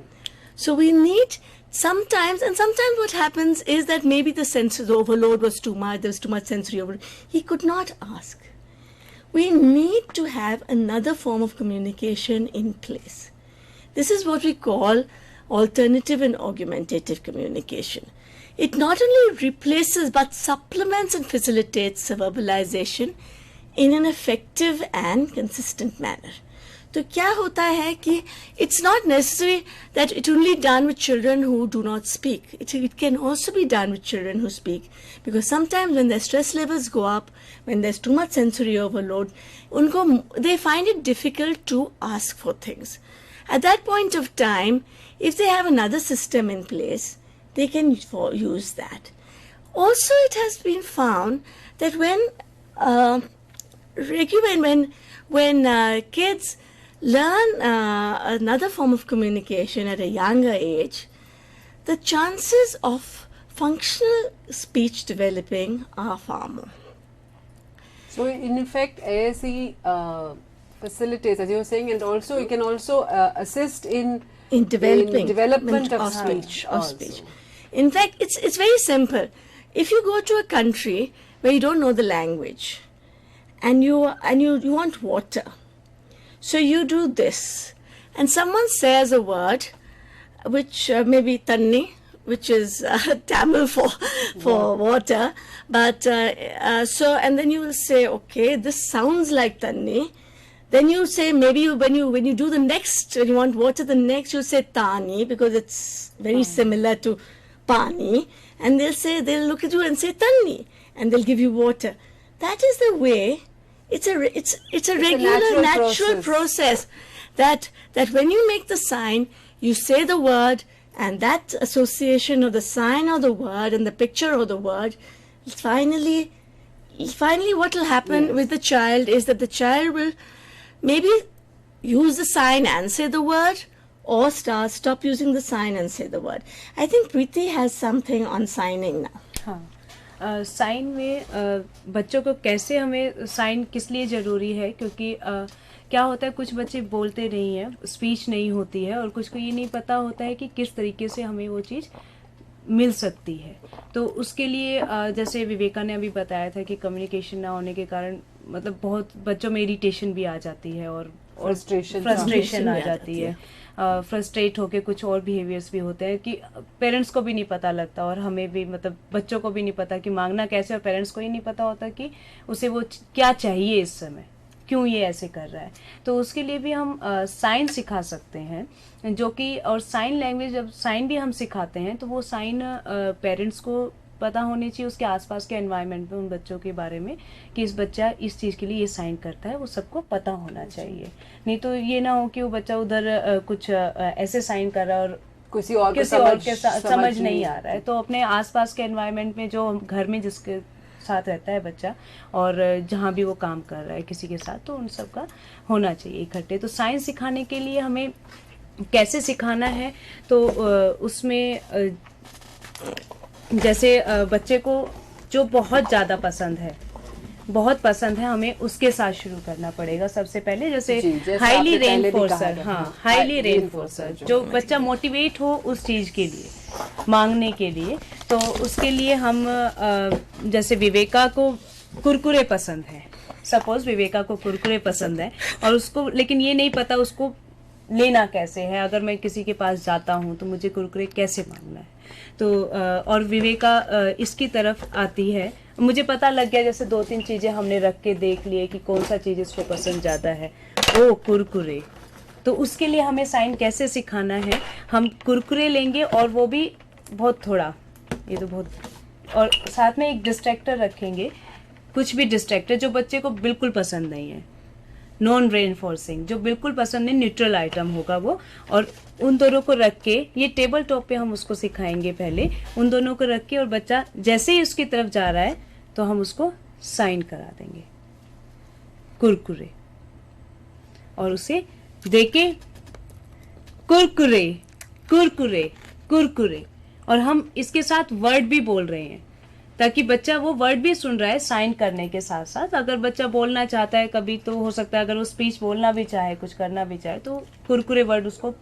Speaker 2: So we need sometimes what happens is that maybe the sensory overload was too much, there was too much sensory overload. He could not ask. We need to have another form of communication in place. This is what we call alternative and augmentative communication. It not only replaces but supplements and facilitates verbalization in an effective and consistent manner. तो क्या होता है कि it's not necessary that it only done with children who do not speak. It can also be done with children who speak, because sometimes when their stress levels go up, when there's too much sensory overload, they find it difficult to ask for things. At that point of time, if they have another system in place, they can use that. Also, it has been found that when kids learn another form of communication at a younger age, the chances of functional speech developing are far more.
Speaker 1: So in effect, ASE facilitates, as you were saying, and also it can also assist in development of speech.
Speaker 2: In fact, it's very simple. If you go to a country where you don't know the language, and you want water, so you do this, and someone says a word, which maybe tanni, which is Tamil for water, but and then you will say, okay, this sounds like tanni. Then you say, maybe when you do the next, when you want water, the next you'll say tani, because it's very similar to pani, and they'll look at you and say tanni, and they'll give you water. That is the way. It's a regular natural process that when you make the sign, you say the word, and that association of the sign or the word and the picture of the word, finally what will happen with the child is that the child will maybe use the sign and say the word, or stop using the sign and say the word. I think Preeti has something on signing now.
Speaker 3: हाँ, sign में बच्चों को कैसे हमें sign किस लिए ज़रूरी है, क्योंकि क्या होता है कुछ बच्चे बोलते नहीं हैं, स्पीच नहीं होती है, और कुछ को ये नहीं पता होता है कि किस तरीके से हमें वो चीज़ मिल सकती है. तो उसके लिए जैसे विवेका ने अभी बताया था कि कम्युनिकेशन ना होने के कारण मतलब बहुत बच्चों में इरिटेशन भी आ जाती है और
Speaker 1: फ्रस्ट्रेशन
Speaker 3: आ जाती है, फ्रस्ट्रेट होके कुछ और बिहेवियर्स भी होते हैं कि पेरेंट्स को भी नहीं पता लगता और हमें भी, मतलब बच्चों को भी नहीं पता कि मांगना कैसे, और पेरेंट्स को ही नहीं पता होता कि उसे वो क्या चाहिए इस समय, क्यों ये ऐसे कर रहा है। तो उसके लिए भी हम साइन सिखा सकते हैं, जो कि, और साइन लैंग्वेज जब साइन भी हम सिखाते हैं तो वो साइन पेरेंट्स को पता होनी चाहिए, उसके आसपास के एनवायरनमेंट में उन बच्चों के बारे में कि इस बच्चा इस चीज़ के लिए ये साइन करता है, वो सबको पता होना चाहिए। नहीं तो ये ना हो कि वो बच्चा उधर कुछ ऐसे साइन कर रहा है और
Speaker 1: किसी और के
Speaker 3: समझ नहीं आ रहा है। तो अपने आसपास के एनवायरनमेंट में, जो घर में जिसके साथ रहता है बच्चा और जहाँ भी वो काम कर रहा है किसी के साथ, तो उन सब का होना चाहिए इकट्ठे। तो साइंस सिखाने के लिए हमें कैसे सिखाना है, तो उसमें जैसे बच्चे को जो बहुत ज़्यादा पसंद है हमें उसके साथ शुरू करना पड़ेगा सबसे पहले। जैसे हाईली रेनफोर्सर, हाँ हाईली रेनफोर्सर, जो बच्चा मोटिवेट हो उस चीज़ के लिए, मांगने के लिए। तो उसके लिए हम जैसे विवेका को कुरकुरे पसंद है, सपोज विवेका को कुरकुरे पसंद है और उसको, लेकिन ये नहीं पता उसको लेना कैसे है, अगर मैं किसी के पास जाता हूँ तो मुझे कुरकुरे कैसे मांगना है। तो और विवेका इसकी तरफ आती है, मुझे पता लग गया, जैसे 2-3 चीज़ें हमने रख के देख लिए कि कौन सा चीज़ इसको पसंद ज़्यादा है, ओ कुरकुरे। तो उसके लिए हमें साइन कैसे सिखाना है, हम कुरकुरे लेंगे और वो भी बहुत थोड़ा, ये तो बहुत, और साथ में एक डिस्ट्रैक्टर रखेंगे, कुछ भी डिस्ट्रैक्टर जो बच्चे को बिल्कुल पसंद नहीं है, नॉन रेनफोर्सिंग, जो बिल्कुल पसंद नहीं, न्यूट्रल आइटम होगा वो। और उन दोनों को रख के, ये टेबल टॉप पे हम उसको सिखाएंगे पहले, उन दोनों को रख के, और बच्चा जैसे ही उसकी तरफ जा रहा है तो हम उसको साइन करा देंगे कुरकुरे, और उसे देके कुरकुरे कुरकुरे कुरकुरे, और हम इसके साथ वर्ड भी बोल रहे हैं ताकि बच्चा वो वर्ड भी सुन रहा है साइन करने के साथ साथ। अगर बच्चा बोलना चाहता है कभी, तो हो सकता है अगर वो स्पीच बोलना भी चाहे, कुछ करना भी चाहे, तो कुरकुरे वर्ड उसको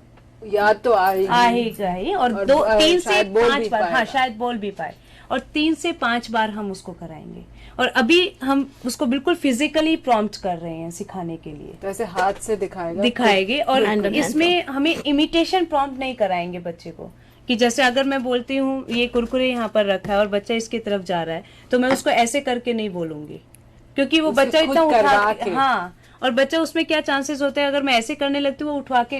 Speaker 1: याद तो आ
Speaker 3: ही, और 3 से 5 बार, हाँ शायद बोल भी पाए, और 3 से 5 बार हम उसको कराएंगे। और अभी हम उसको बिल्कुल फिजिकली प्रॉम्प्ट कर रहे हैं सिखाने के लिए,
Speaker 1: तो ऐसे हाथ से
Speaker 3: दिखाएंगे। और इसमें हमें इमिटेशन प्रॉम्प्ट नहीं कराएंगे बच्चे को, कि जैसे अगर मैं बोलती हूँ ये कुरकुरे यहाँ पर रखा है और बच्चा इसकी तरफ जा रहा है, तो मैं उसको ऐसे करके नहीं बोलूंगी, क्योंकि वो बच्चा इतना उठा, हाँ, और बच्चा उसमें क्या चांसेस होते हैं, अगर मैं ऐसे करने लगती हूँ वो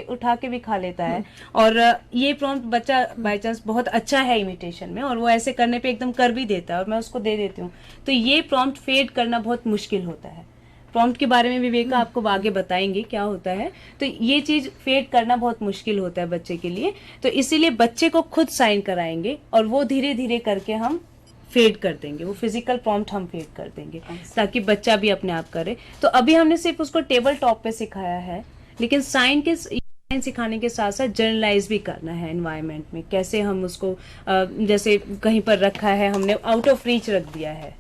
Speaker 3: उठा के भी खा लेता है। और ये प्रॉम्प्ट बच्चा बाय चांस बहुत अच्छा है इमिटेशन में, और वो ऐसे करने पे एकदम कर भी देता है और मैं उसको दे देती हूँ। तो ये प्रॉम्प्ट फेड करना बहुत मुश्किल होता है। प्रॉम्प्ट के बारे में विवेका आपको आगे बताएंगे क्या होता है। तो ये चीज फेड करना बहुत मुश्किल होता है बच्चे के लिए, तो इसीलिए बच्चे को खुद साइन कराएंगे और वो धीरे धीरे करके हम फेड कर देंगे, वो फिजिकल प्रॉम्प्ट हम फेड कर देंगे ताकि बच्चा भी अपने आप करे। तो अभी हमने सिर्फ उसको टेबल टॉप पे सिखाया है, लेकिन साइन सिखाने के साथ साथ जर्नलाइज भी करना है एनवायरनमेंट में, कैसे हम उसको जैसे कहीं पर रखा है हमने, आउट ऑफ रीच रख दिया है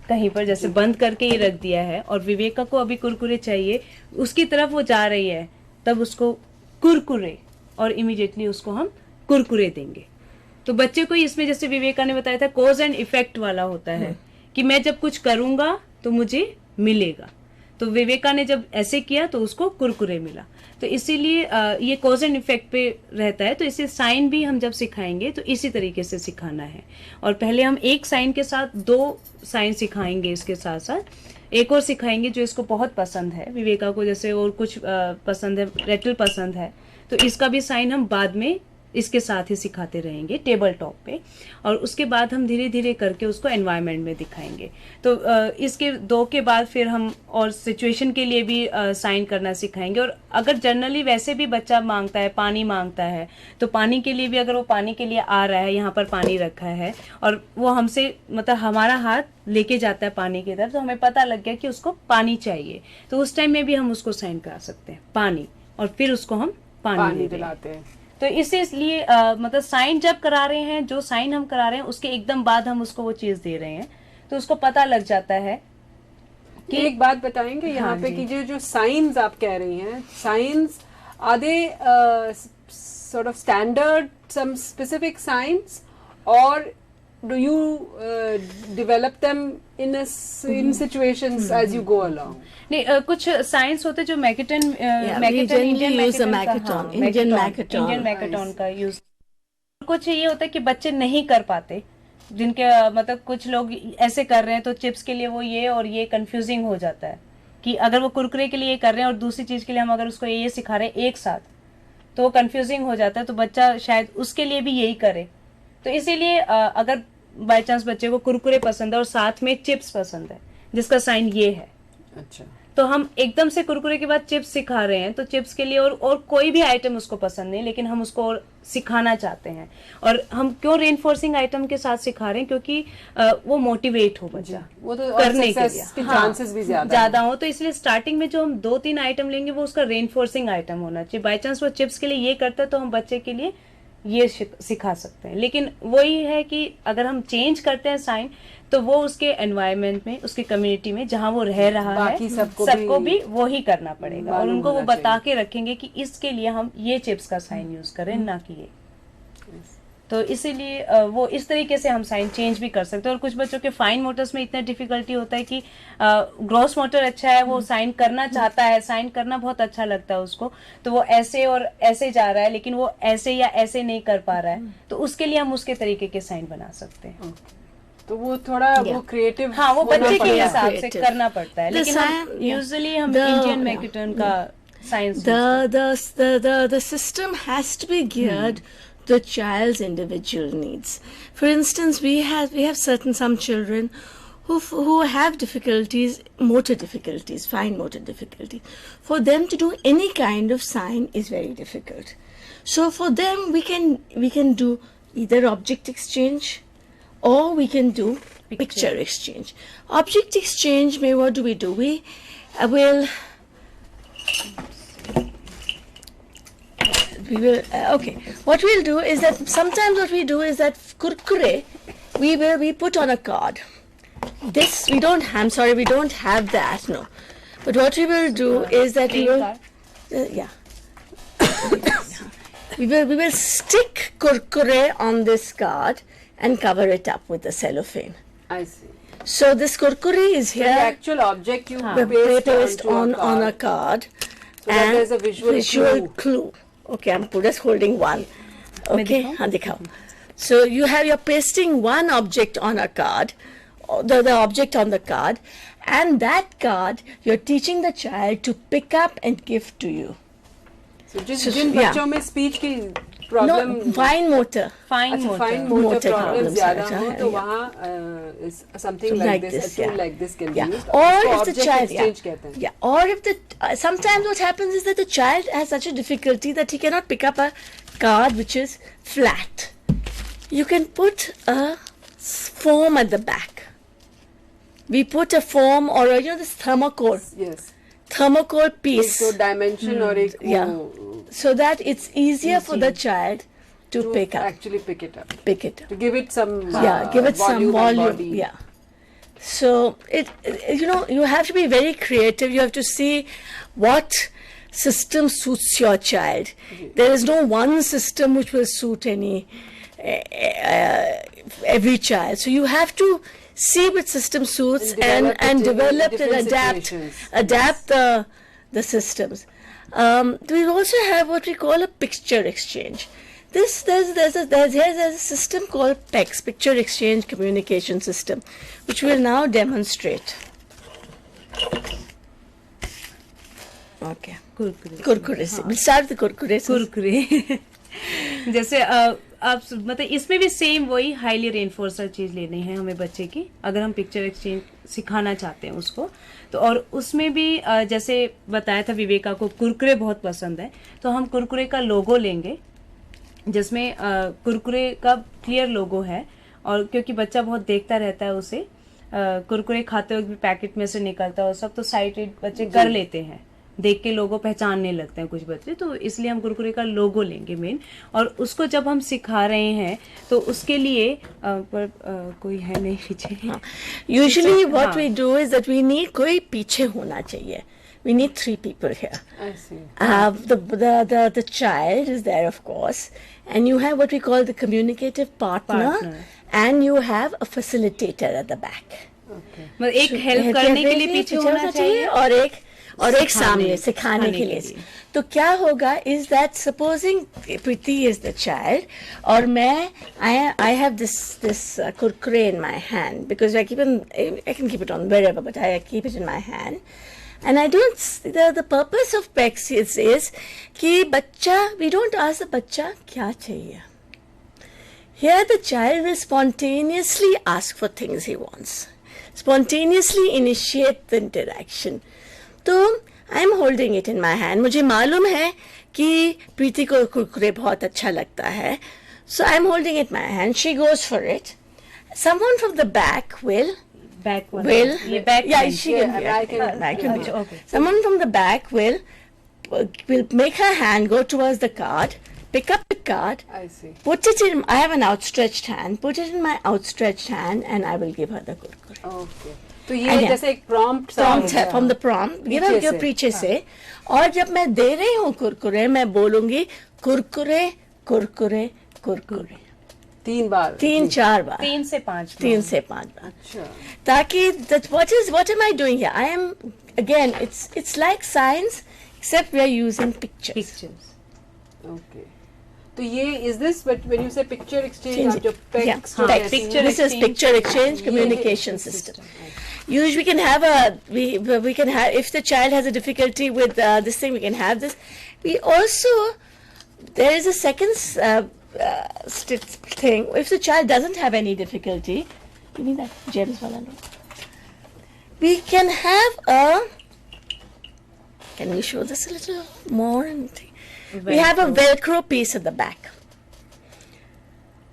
Speaker 3: कहीं पर, जैसे बंद करके ही रख दिया है, और विवेका को अभी कुरकुरे चाहिए, उसकी तरफ वो जा रही है, तब उसको कुरकुरे, और इमीडिएटली उसको हम कुरकुरे देंगे। तो बच्चे को इसमें, जैसे विवेका ने बताया था, कॉज एंड इफेक्ट वाला होता है कि मैं जब कुछ करूंगा तो मुझे मिलेगा। तो विवेका ने जब ऐसे किया तो उसको कुरकुरे मिला, तो इसीलिए ये कॉज एंड इफेक्ट पे रहता है। तो इसे साइन भी हम जब सिखाएंगे तो इसी तरीके से सिखाना है, और पहले हम एक साइन के साथ 2 साइन सिखाएंगे, इसके साथ साथ एक और सिखाएंगे जो इसको बहुत पसंद है विवेका को, जैसे और कुछ पसंद है, रेटल पसंद है, तो इसका भी साइन हम बाद में इसके साथ ही सिखाते रहेंगे टेबल टॉप पे, और उसके बाद हम धीरे धीरे करके उसको एनवायरनमेंट में दिखाएंगे। तो इसके 2 के बाद फिर हम और सिचुएशन के लिए भी साइन करना सिखाएंगे। और अगर जनरली वैसे भी बच्चा मांगता है, पानी मांगता है, तो पानी के लिए भी, अगर वो पानी के लिए आ रहा है, यहाँ पर पानी रखा है और वो हमसे, मतलब हमारा हाथ लेके जाता है पानी की तरफ, तो हमें पता लग गया कि उसको पानी चाहिए, तो उस टाइम में भी हम उसको साइन करा सकते हैं पानी, और फिर उसको हम पानी दिलाते हैं। तो इसलिए मतलब साइन जब करा रहे हैं, जो साइन हम करा रहे हैं उसके एकदम बाद हम उसको वो चीज दे रहे हैं, तो उसको पता लग जाता है
Speaker 1: कि एक बात बताएंगे यहाँ पे कि जो साइंस आप कह रही हैं, science are they sort of standard, some specific science, और do you develop them in situations as you go along?
Speaker 3: नहीं, कुछ साइंस होते जो Makaton
Speaker 2: we generally use a Macaton, Indian Macaton.
Speaker 3: Indian Makaton का यूज। कुछ ये होता है कि बच्चे नहीं कर पाते, जिनके मतलब कुछ लोग ऐसे कर रहे हैं तो चिप्स के लिए वो ये और ये कंफ्यूजिंग हो जाता है कि अगर वो कुरकुरे के लिए ये कर रहे हैं और दूसरी चीज के लिए हम अगर उसको ये सिखा रहे हैं एक साथ, तो वो कंफ्यूजिंग हो जाता है, तो बच्चा शायद उसके लिए भी यही करे। तो इसीलिए अगर बाय चांस बच्चे को कुरकुरे पसंद है और साथ में चिप्स पसंद है, जिसका साइन ये है,
Speaker 1: अच्छा,
Speaker 3: तो हम एकदम से कुरकुरे के बाद चिप्स सिखा रहे हैं, तो चिप्स के लिए और कोई भी आइटम उसको पसंद नहीं, लेकिन हम उसको और सिखाना चाहते हैं। और हम क्यों रेनफोर्सिंग आइटम के साथ सिखा रहे हैं, क्योंकि वो मोटिवेट हो बच्चा
Speaker 1: वो तो
Speaker 3: करने के लिए,
Speaker 1: चांसेस भी
Speaker 3: ज्यादा हो। तो इसलिए स्टार्टिंग में जो हम 2-3 आइटम लेंगे वो उसका रेनफोर्सिंग आइटम होना चाहिए। बाई चांस वो चिप्स के लिए ये करता है तो हम बच्चे के लिए ये सिखा सकते हैं। लेकिन वही है कि अगर हम चेंज करते हैं साइन, तो वो उसके एनवायरनमेंट में, उसके कम्युनिटी में जहाँ वो रह रहा है, सबको भी वो ही करना पड़ेगा, और उनको वो बता के रखेंगे कि इसके लिए हम ये चिप्स का साइन यूज करें, ना कि ये। तो इसीलिए वो इस तरीके से हम साइन चेंज भी कर सकते हैं। और कुछ बच्चों के फाइन मोटर्स में इतना डिफिकल्टी होता है कि ग्रॉस मोटर अच्छा है, वो साइन करना चाहता है, साइन करना बहुत अच्छा लगता है उसको, तो वो ऐसे और ऐसे जा रहा है, लेकिन वो ऐसे या ऐसे नहीं कर पा रहा है, तो उसके लिए हम उसके तरीके के साइन बना सकते हैं।
Speaker 1: तो वो थोड़ा वो क्रिएटिव,
Speaker 3: हाँ, वो बच्चे के हिसाब से करना पड़ता है। लेकिन हम यूजुअली हम इंडियन मैकेटन का science,
Speaker 2: the system has to be geared to the child's individual needs. For instance, we have some children who have difficulties, motor difficulties, fine motor difficulties. For them to do any kind of sign is very difficult. So for them, we can do either object exchange, or we can do picture exchange. Object exchange में what do? We will okay. What we'll do is that sometimes what we do is that kurkure we put on a card. This we don't have. I'm sorry, we don't have that. No, but what we will do is that we will we will stick kurkure on this card and cover it up with the cellophane.
Speaker 1: I see.
Speaker 2: So this kurkure is here.
Speaker 1: The actual object you
Speaker 2: paste on a card,
Speaker 1: so that there's a visual
Speaker 2: clue. Okay, I'm just holding one. Okay, हाँ दिखाओ. So you're pasting one object on a card, the object on the card, and that card you're teaching the child to pick up and give to you.
Speaker 1: So जिन बच्चों में speech की problem,
Speaker 2: fine motor
Speaker 1: problem ज़्यादा हो, तो वहाँ something like this, a tool like this can be used.
Speaker 2: Or if the child,
Speaker 1: कहते हैं.
Speaker 2: Or if sometimes what happens is that the child has such a difficulty that he cannot pick up a card which is flat. You can put a foam at the back. We put a foam or this thermocol.
Speaker 1: Yes.
Speaker 2: Thermocol piece.
Speaker 1: So dimension or
Speaker 2: so that it's easier for the child to pick up.
Speaker 1: Actually pick it up.
Speaker 2: To
Speaker 1: give it some
Speaker 2: give it some volume. Yeah. So you have to be very creative. You have to see what system suits your child. There is no one system which will suit every child. So you have to see which system suits and develop and adapt the systems. We also have what we call a picture exchange. There's a system called PEX, Picture Exchange Communication System, which we'll now demonstrate. Okay. Kurkure. We'll start with the kurkure.
Speaker 3: Kurkure. जैसे आप मतलब इसमें भी same वही highly रेनफोर्सर चीज लेनी है हमें बच्चे की, अगर हम पिक्चर एक्सचेंज सिखाना चाहते हैं उसको। तो और उसमें भी जैसे बताया था विवेका को कुरकुरे बहुत पसंद है, तो हम कुरकुरे का लोगो लेंगे जिसमें कुरकुरे का क्लियर लोगो है, और क्योंकि बच्चा बहुत देखता रहता है उसे, कुरकुरे खाते हुए भी पैकेट में से निकलता है और सब, तो साइटेड बच्चे कर लेते हैं, देख के लोगो पहचानने लगते हैं कुछ बच्चे, तो इसलिए हम कुरकुरे का लोगो लेंगे मेन। और उसको जब हम सिखा रहे हैं तो उसके लिए कोई है नहीं पीछे।
Speaker 2: Usually what we do is that we need कोई पीछे होना चाहिए. We need 3 people here.
Speaker 1: I see.
Speaker 2: The child is there, of course, and you have what we call the communicative partner. and you have a facilitator at the back.
Speaker 1: Okay.
Speaker 3: मतलब एक help करने के लिए पीछे होना चाहिए
Speaker 2: और एक सामने सिखाने के लिए. तो क्या होगा is that supposing Preeti is the child और मैं I have this kurkure in my hand because I can keep it on wherever, but I keep it in my hand. And I don't, the purpose of PEX is कि बच्चा, we don't ask the बच्चा क्या चाहिए. Here the child will spontaneously ask for things he wants, spontaneously initiate the interaction. तो I am holding it in my hand. मुझे मालूम है कि प्रीति को कुरकुरे बहुत अच्छा लगता है. So I am holding it in my hand. She goes for it. Someone from the back will. Someone from the back will make her hand go towards the card, pick up the card.
Speaker 1: I see.
Speaker 2: Put it in. I have an outstretched hand. Put it in my outstretched hand, and I will give her the kurkure.
Speaker 1: Okay. तो ये जैसे एक prompt
Speaker 2: है from the prompt, जो पीछे से. और जब मैं दे रही हूँ कुरकुरे, मैं बोलूंगी कुरकुरे कुरकुरे कुरकुरे
Speaker 1: 3 बार,
Speaker 2: 3-4 बार,
Speaker 3: 3 से 5
Speaker 2: बार. अच्छा. ताकि what am I doing here? I am again. It's like science, except we are using pictures.
Speaker 1: Okay. तो ये is this when you say picture exchange, आप जो
Speaker 2: this is picture exchange communication system. Usually we can have we can have, if the child has a difficulty with this thing, we can have this. We also, there is a second thing. If the child doesn't have any difficulty, give me that James wala no. We can have can we show this a little more? We have a Velcro piece at the back.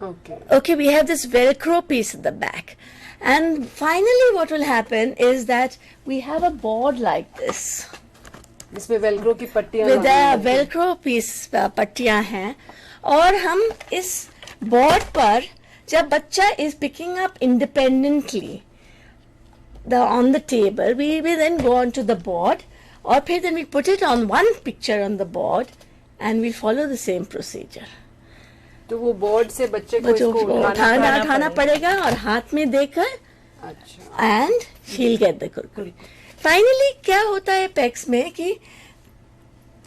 Speaker 2: Okay, we have this Velcro piece at the back. And finally what will happen is that we have a board like this.
Speaker 1: इसमें Velcro की पट्टियाँ
Speaker 2: with a Velcro piece पट्टियाँ हैं. और हम इस board पर जब बच्चा is picking up independently on the table, we will then go on to the board और फिर then we put it on one picture on the board and we follow the same procedure.
Speaker 1: तो वो board से बच्चे को इसको
Speaker 2: उठाना पड़ेगा और हाथ में देकर.
Speaker 1: अच्छा.
Speaker 2: And she'll get the kurkure. Finally क्या होता है PEX में कि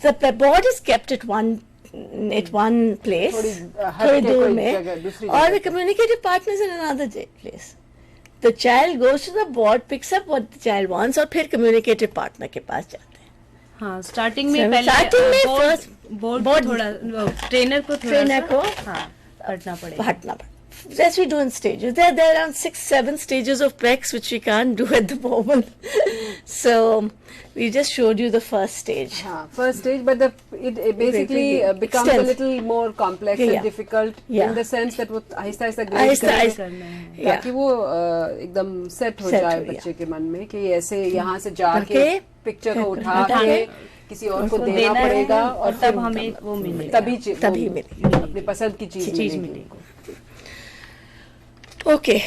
Speaker 2: the board is kept at one place थोड़ी दूर में और the communicative partner is in another place. The child goes to the board, picks up what the child wants और फिर communicative partner के पास जाते हैं.
Speaker 3: हाँ, स्टार्टिंग में पहले बोर्ड थोड़ा ट्रेनर को हटना पड़ेगा.
Speaker 2: As we do in stages. There are around 6-7 stages of PEX which we can't do at the moment. So we just showed you the first stage.
Speaker 1: First stage, but it basically becomes a little more complex and difficult in the sense that वो आहिस्ता-आहिस्ता grade करना है ताकि वो एकदम set हो जाए बच्चे के मन में कि ऐसे यहाँ से जाके पिक्चर को उठा के किसी और को देना पड़ेगा और
Speaker 3: तब हमें वो मिलेगा,
Speaker 2: तभी मिलेगी
Speaker 1: अपनी पसंद की चीज मिलेगी.
Speaker 2: Okay.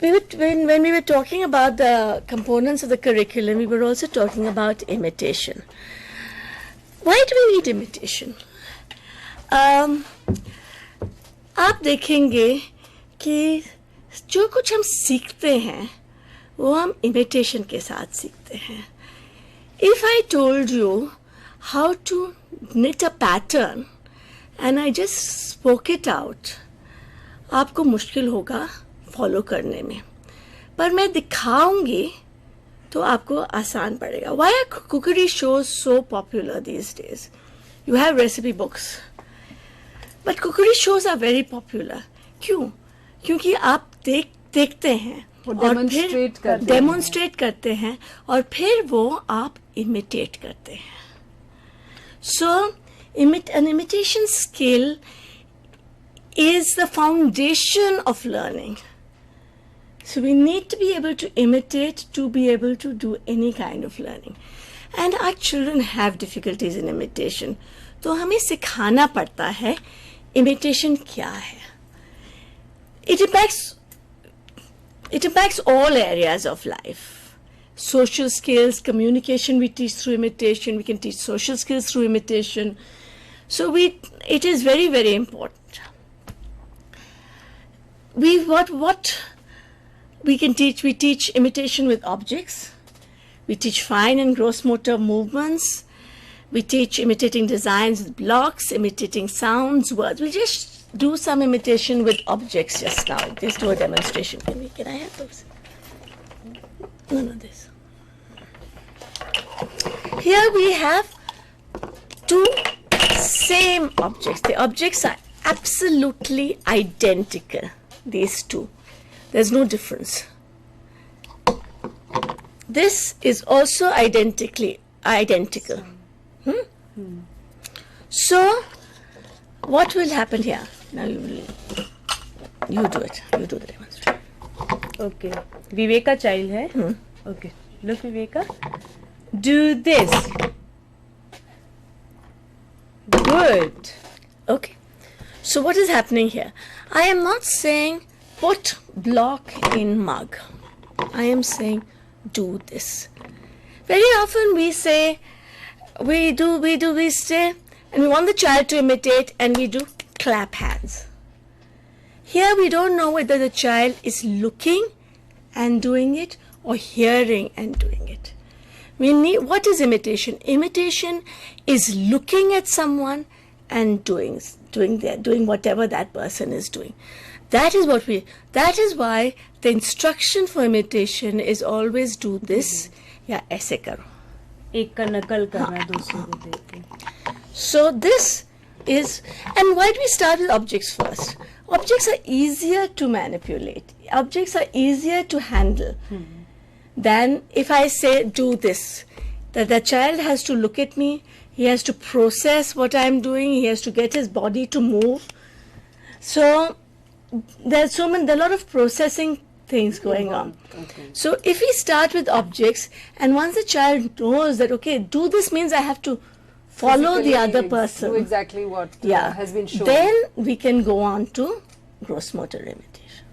Speaker 2: When we were talking about the components of the curriculum, we were also talking about imitation. Why do we need imitation? आप देखेंगे कि जो कुछ हम सीखते हैं वो हम imitation के साथ सीखते हैं. If I told you how to knit a pattern and I just spoke it out, आपको मुश्किल होगा फॉलो करने में, पर मैं दिखाऊंगी तो आपको आसान पड़ेगा. Why are cookery shows so popular these days? You have recipe books, but cookery shows are very popular. क्यों? क्योंकि आप देखते हैं और फिर डेमोन्स्ट्रेट करते हैं और फिर वो आप इमिटेट करते हैं. So an imitation skill is the foundation of learning. So we need to be able to imitate to be able to do any kind of learning. And our children have difficulties in imitation. तो हमें सिखाना पड़ता है imitation क्या है. It impacts all areas of life. Social skills, communication we teach through imitation. We can teach social skills through imitation. So it is very, very important. what we can teach, we teach imitation with objects, we teach fine and gross motor movements, we teach imitating designs with blocks, imitating sounds, words. We'll just do some imitation with objects just now. Just do a demonstration. Can I have those? No, this. Here we have two same objects. The objects are absolutely identical, these two. There's no difference. This is also identical. So, what will happen here? Now you do it. You do the demonstration.
Speaker 3: Okay. Viveka child hai. Okay. Look, Viveka. Do this. Good.
Speaker 2: Okay. So what is happening here? I am not saying put block in mug. I am saying do this. Very often we say, we say, and we want the child to imitate, and we do clap hands. Here we don't know whether the child is looking and doing it or hearing and doing it. What is imitation? Imitation is looking at someone and doing whatever that person is doing. That is why the instruction for imitation is always do this या ऐसे करो.
Speaker 3: एक का नकल करना दूसरे को देख के.
Speaker 2: So this is, and why do we start with objects first? Objects are easier to manipulate. Objects are easier to handle than if I say do this. That the child has to look at me, he has to process what I'm doing, he has to get his body to move. So there are a lot of processing things going on.
Speaker 1: Okay.
Speaker 2: So if we start with objects, and once the child knows that, okay, do this means I have to follow the other person.
Speaker 1: Do exactly what has been shown.
Speaker 2: Then we can go on to gross motor imitation.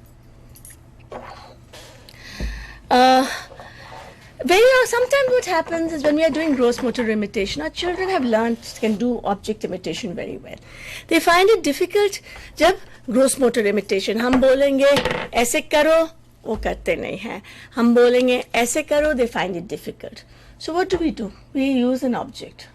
Speaker 2: Sometimes what happens is when we are doing gross motor imitation, our children have learned, can do object imitation very well. They find it difficult जब gross motor imitation, हम बोलेंगे ऐसे करो, वो करते नहीं हैं. हम बोलेंगे ऐसे करो, they find it difficult. So what do? We use an object.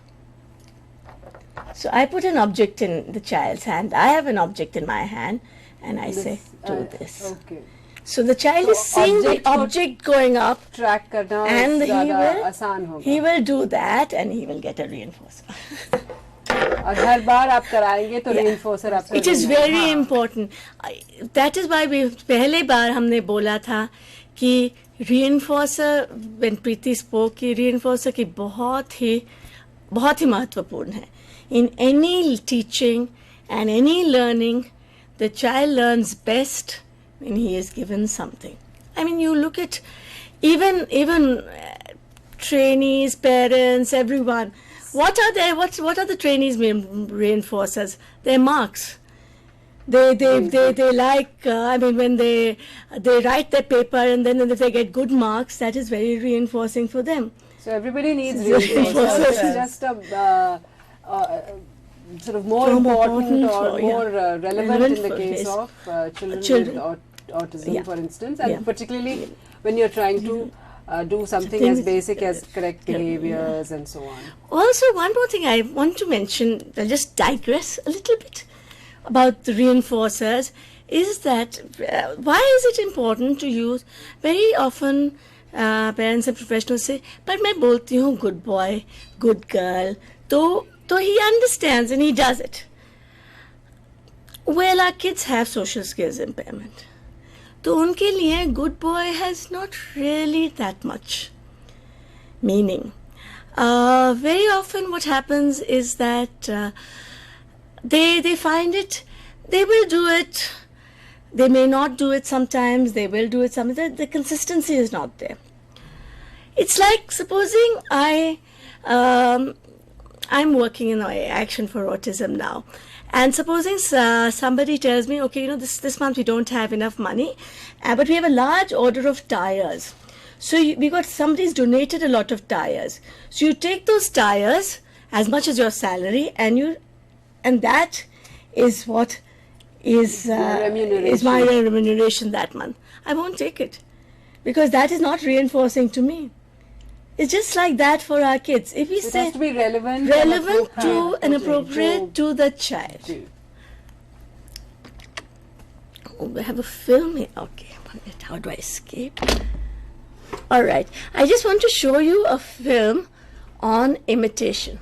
Speaker 2: So I put an object in the child's hand, I have an object in my hand, and I say do this.
Speaker 1: Okay.
Speaker 2: So the child is seeing the object going up,
Speaker 1: Track करना
Speaker 2: and
Speaker 1: आसान होगा.
Speaker 2: he will do that, and he will get a reinforcer.
Speaker 1: और हर बार आप कराएंगे तो reinforcer आपको.
Speaker 2: It is very important. That is why पहले बार हमने बोला था कि reinforcer, when Preeti spoke, कि reinforcer की बहुत ही महत्वपूर्ण है. In any teaching and any learning, the child learns best when he is given something. I mean, you look at even trainees, parents, everyone. What are the trainees' reinforcers? They're marks. They like. When they write their paper, and then if they get good marks, that is very reinforcing for them.
Speaker 1: So everybody needs reinforcers. It's just a sort of more important or more relevant in the case of children with autism, for instance, and particularly when you're trying to do something as basic as correct behaviors and so on.
Speaker 2: Also, one more thing I want to mention, I'll just digress a little bit about the reinforcers, is that why is it important to use? Very often parents and professionals say, but मैं बोलती हूँ good boy, good girl, तो he understands and he does it. Well, our kids have social skills impairment. तो उनके लिए good boy has not really that much meaning. Very often what happens is that they find it, they will do it, they may not do it sometimes, they will do it sometimes, the consistency is not there. It's like supposing I'm working in Action for Autism now, and supposing somebody tells me, okay, this month we don't have enough money, but we have a large order of tires. So somebody's donated a lot of tires. So you take those tires as much as your salary, and that is what is my remuneration that month. I won't take it because that is not reinforcing to me. It's just like that for our kids. If we
Speaker 1: It
Speaker 2: say
Speaker 1: has to be relevant
Speaker 2: to and appropriate to the child.
Speaker 1: Ji.
Speaker 2: Oh, we have a film here. Okay, how do I escape? All right. I just want to show you a film on imitation.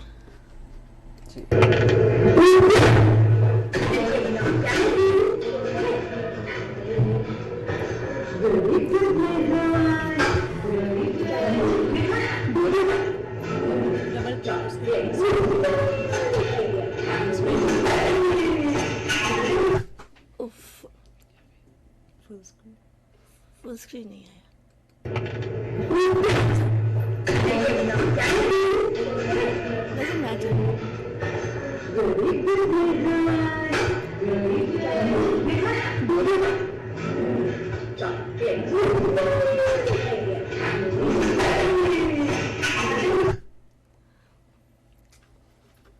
Speaker 2: Oof. Full screen नहीं आया. Doesn't matter.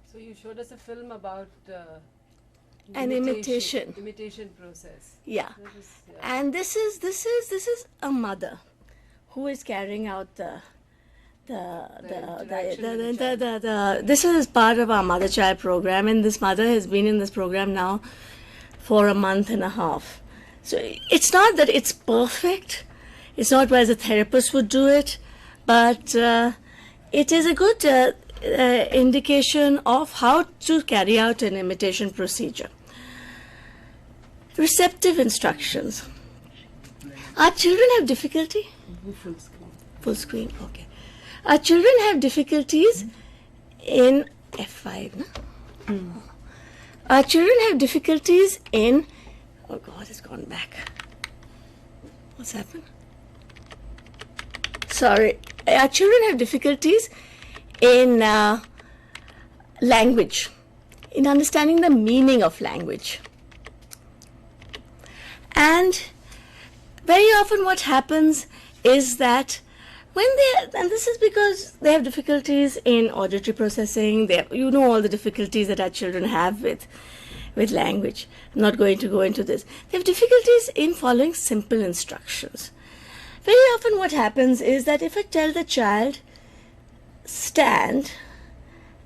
Speaker 1: So you showed us a film about
Speaker 2: An imitation.
Speaker 1: imitation process.
Speaker 2: Yeah.
Speaker 1: That was,
Speaker 2: And this is a mother who is carrying out this is part of our mother child program, and this mother has been in this program now for a month and a half. So it's not that it's perfect, it's not as a therapist would do it, but it is a good indication of how to carry out an imitation procedure. Receptive instructions. Our children have difficulty. Full screen, okay. Our children have difficulties in F5. No? Our children have difficulties in. Oh God, it's gone back. What's happened? Sorry. Our children have difficulties in language, in understanding the meaning of language. And very often what happens is that and this is because they have difficulties in auditory processing, you know all the difficulties that our children have with language. I'm not going to go into this. They have difficulties in following simple instructions. Very often what happens is that if I tell the child, stand,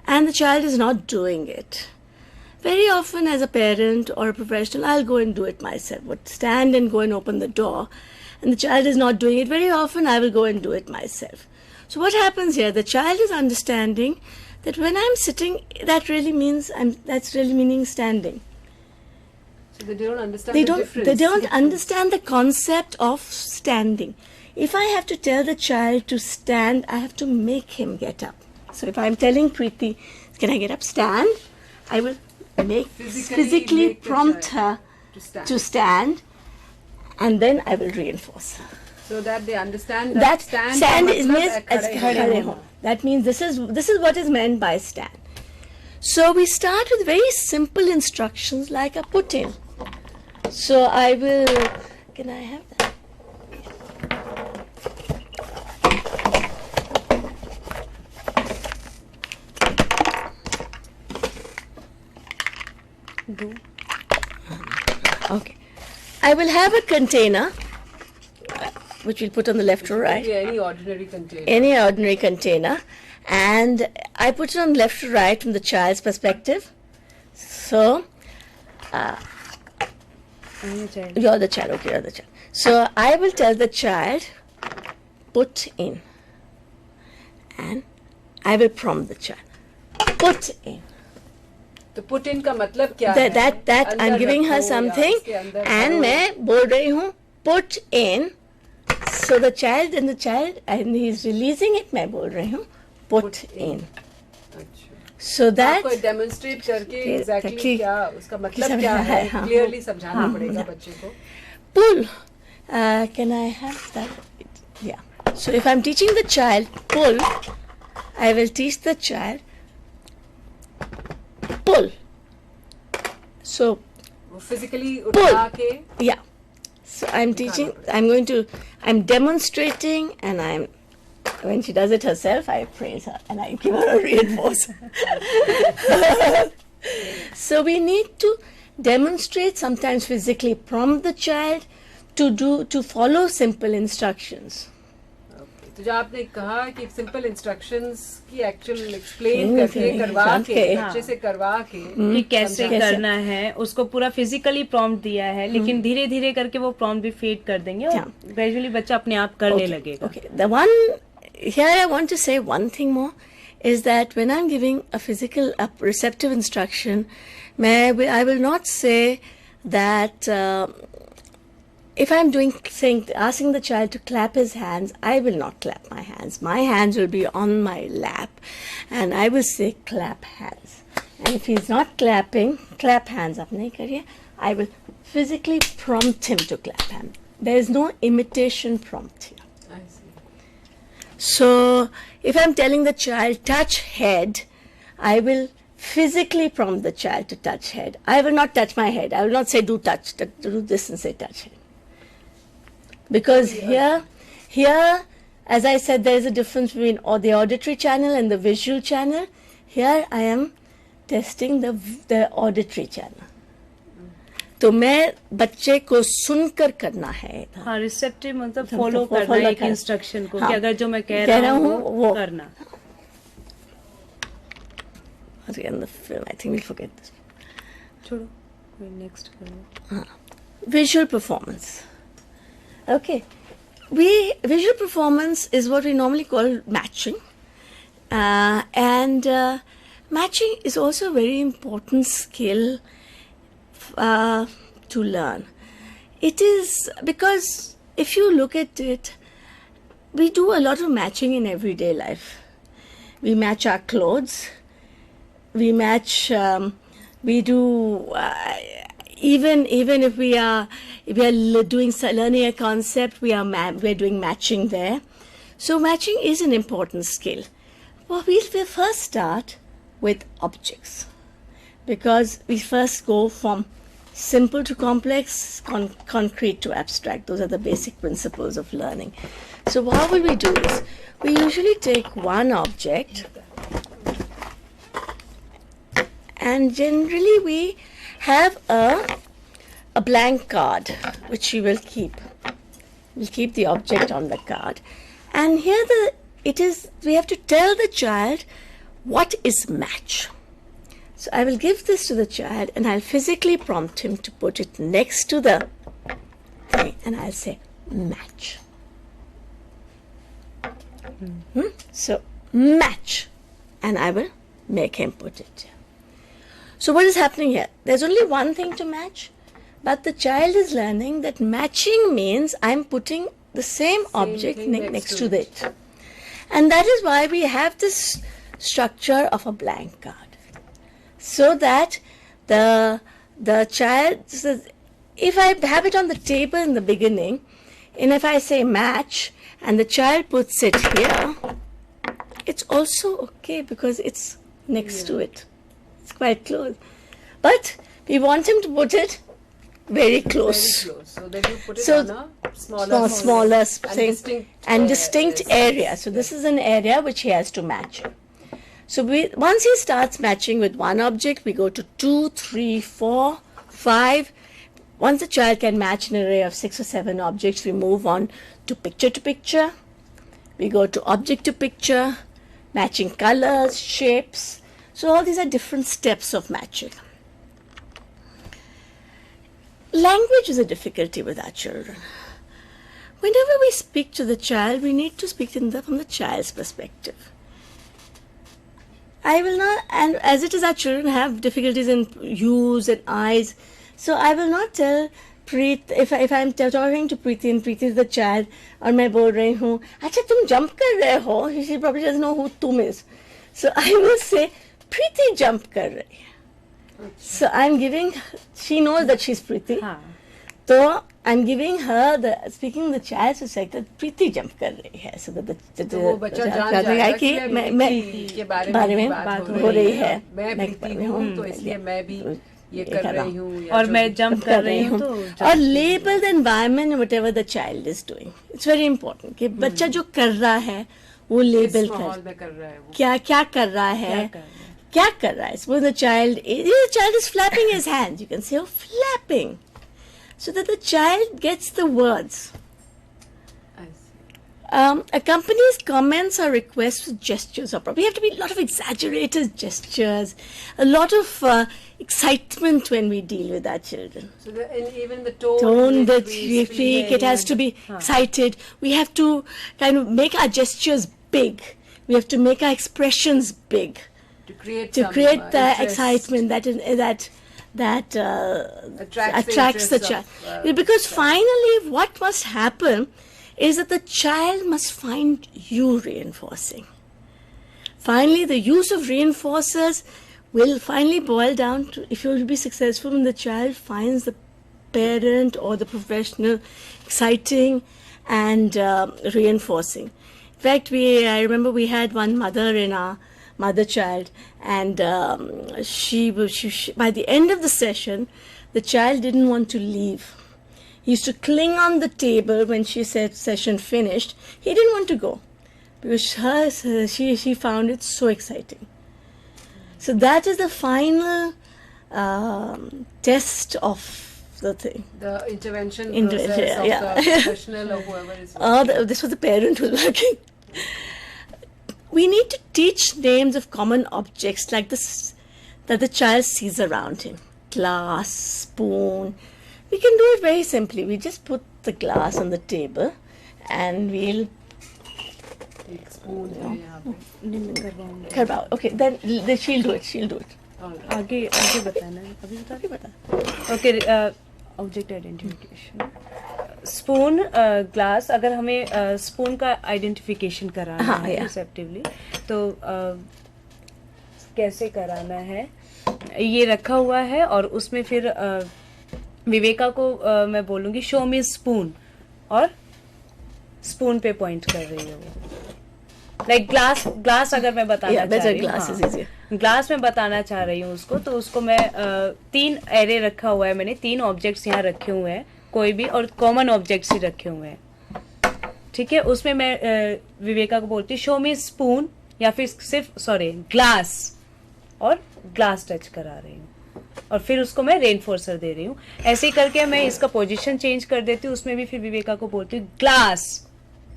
Speaker 2: and the child is not doing it, very often as a parent or a professional, I'll go and do it myself. But stand and go and open the door, and the child is not doing it, very often I will go and do it myself. So what happens here? The child is understanding that when I'm sitting, that's really meaning standing.
Speaker 1: So they don't understand the difference.
Speaker 2: They don't understand the concept of standing. If I have to tell the child to stand, I have to make him get up. So if I'm telling Preeti, can I get up, stand, I will physically
Speaker 1: make the
Speaker 2: prompt
Speaker 1: child
Speaker 2: her to stand, and then I will reinforce her.
Speaker 1: So that they understand that
Speaker 2: stand
Speaker 1: ka
Speaker 2: is
Speaker 1: matlab
Speaker 2: means as khade ho. That means this is what is meant by stand. So we start with very simple instructions like a put in. So I will. Can I have that? Okay. I will have a container, which we'll put on the left or right.
Speaker 1: Yeah, any ordinary container.
Speaker 2: Any ordinary container. And I put it on left to right from the child's perspective. So, you're the child, okay, you're the child. So, I will tell the child, put in. And I will prompt the child, put in.
Speaker 1: तो put in का मतलब क्या है?
Speaker 2: That I'm giving her something and मैं बोल रही हूँ put in. So the child and he's releasing it, मैं बोल रही हूँ put in. So that
Speaker 1: आपको demonstrate करके exactly क्या उसका मतलब क्या है clearly समझाना पड़ेगा बच्चे को.
Speaker 2: Pull. Can I have that? Yeah. So if I'm teaching the child pull, I will teach the child pull. So
Speaker 1: physically
Speaker 2: pull.
Speaker 1: उठा के.
Speaker 2: Yeah. So I'm demonstrating, and when she does it herself, I praise her and I give her a reinforcer. So we need to demonstrate, sometimes physically prompt the child to follow simple instructions.
Speaker 1: तो जो आपने कहा कि simple instructions की actual explain करके करवा के बच्चे से करवा के
Speaker 3: कि कैसे करना है, उसको पूरा फिजिकली प्रॉम्प्ट दिया है, लेकिन धीरे धीरे करके वो प्रॉम्प्ट भी फेड कर देंगे और ग्रेजुअली बच्चा अपने आप करने लगेगा.
Speaker 2: Okay, the one here I want to say one thing more is that when I'm giving a physical, a receptive instruction, I will not say that if I'm asking the child to clap his hands, I will not clap my hands. My hands will be on my lap, and I will say clap hands. And if he's not clapping, clap hands up nahi kariye, I will physically prompt him to clap hands. There is no imitation prompt here.
Speaker 1: I see.
Speaker 2: So if I'm telling the child touch head, I will physically prompt the child to touch head. I will not touch my head. I will not say do this and say touch head. Because here, as I said, there is a difference between the auditory channel and the visual channel. Here I am testing the auditory channel. तो मैं बच्चे को सुनकर करना है.
Speaker 3: हाँ, receptive मतलब follow करना है एक इंस्ट्रक्शन को, कि अगर जो मैं कह रहा हूँ वो करना.
Speaker 2: Again, the film. I think we'll forget this.
Speaker 3: छोड़ो, कोई नेक्स्ट करो.
Speaker 2: Visual performance. Okay, visual performance is what we normally call matching, and matching is also a very important skill to learn. It is because if you look at it, we do a lot of matching in everyday life. We match our clothes. We match. We do. Even if we are learning a concept, we're doing matching there. So matching is an important skill. Well, we'll first start with objects, because we first go from simple to complex, concrete to abstract. Those are the basic principles of learning. So how will we do this? We usually take one object, and generally we have a blank card which we will keep. We'll keep the object on the card, and here we have to tell the child what is match. So I will give this to the child, and I'll physically prompt him to put it next to the thing, and I'll say match. So match, and I will make him put it. So what is happening here? There's only one thing to match, but the child is learning that matching means I'm putting the same object next to it. And that is why we have this structure of a blank card. So that the child says, if I have it on the table in the beginning, and if I say match, and the child puts it here, it's also okay because it's next to it. It's quite close. But we want him to put it very close.
Speaker 1: Very close. So then you put it on a
Speaker 2: smaller and distinct area. So this is an area which he has to match. So once he starts matching with one object, we go to 2, 3, 4, 5. Once the child can match an array of 6 or 7 objects, we move on to picture. We go to object to picture, matching colors, shapes. So all these are different steps of matching. Language is a difficulty with our children. Whenever we speak to the child, we need to speak from the child's perspective. I will not, and as it is, our children have difficulties in U's and I's, so I will not tell Preet, if I'm talking to Preeti and Preeti is the child, और मैं बोल रही हूँ, अच्छा तुम jump कर रहे हो, she probably doesn't know who तुम is. So I will say, Preeti jump कर रही है. So I'm giving, she knows that she's Preeti. So I'm giving her speaking the child to say that Preeti jump कर रही है. So that
Speaker 1: वो बच्चा जान जाएगा कि मैं के बारे में बात हो रही है. मैं प्रीति हूँ तो इसलिए मैं भी ये कर रही हूँ
Speaker 3: और मैं जंप कर रही हूँ तो
Speaker 2: और label the environment whatever the child is doing. It's very important कि बच्चा जो कर रहा है वो लेबल कर क्या क्या कर रहा है, kya kar raha hai? When the child is flapping his hands, you can say, oh, flapping. So that the child gets the words.
Speaker 1: I see.
Speaker 2: Accompanies comments or requests with gestures or we have to be a lot of exaggerated gestures, a lot of excitement when we deal with our children.
Speaker 1: So even the tone
Speaker 2: Tone
Speaker 1: in
Speaker 2: that
Speaker 1: which
Speaker 2: we speak, it has to be excited. We have to kind of make our gestures big. We have to make our expressions big
Speaker 1: to create
Speaker 2: to
Speaker 1: some,
Speaker 2: create the
Speaker 1: interest.
Speaker 2: excitement that attracts the child. Because finally, what must happen is that the child must find you reinforcing. Finally, the use of reinforcers will finally boil down to, if you will be successful, when the child finds the parent or the professional exciting and reinforcing. In fact, I remember we had one mother in our mother-child, and she by the end of the session, the child didn't want to leave. He used to cling on the table when she said session finished. He didn't want to go because she found it so exciting. So that is the final test of the thing.
Speaker 1: The intervention process of the professional or whoever is working.
Speaker 2: This was the parent who was working. We need to teach names of common objects like this that the child sees around him. Glass, spoon. We can do it very simply. We just put the glass on the table and we'll
Speaker 1: Take spoon है यहाँ पे.
Speaker 3: नहीं मैं करवाऊंगी.
Speaker 2: carve. Okay, then she'll do it. She'll do it.
Speaker 1: All right.
Speaker 3: आगे आगे बताना है. अभी बता.
Speaker 2: Okay, bata.
Speaker 3: Okay object identification. Spoon glass, अगर हमें स्पून का आइडेंटिफिकेशन कराना
Speaker 2: हाँ,
Speaker 3: है
Speaker 2: yeah.
Speaker 3: रिसेप्टिवली, तो कैसे कराना है? ये रखा हुआ है और उसमें फिर विवेका को मैं बोलूँगी शो मी स्पून, और स्पून पे पॉइंट कर रही है वो. लाइक ग्लास अगर मैं बताना चाह रही हूँ, ग्लास में बताना चाह रही हूँ उसको, तो उसको मैं 3 एरे रखा हुआ है, मैंने 3 ऑब्जेक्ट्स यहाँ रखे हुए हैं कोई भी, और कॉमन ऑब्जेक्ट्स ही रखे हुए हैं. ठीक है, उसमें मैं विवेका को बोलती हूँ शो मी स्पून, या फिर सिर्फ ग्लास, और ग्लास टच करा रही हूँ, और फिर उसको मैं रेनफोर्सर दे रही हूँ. ऐसे ही करके मैं इसका पोजीशन चेंज कर देती हूँ. उसमें भी फिर विवेका को बोलती हूँ ग्लास,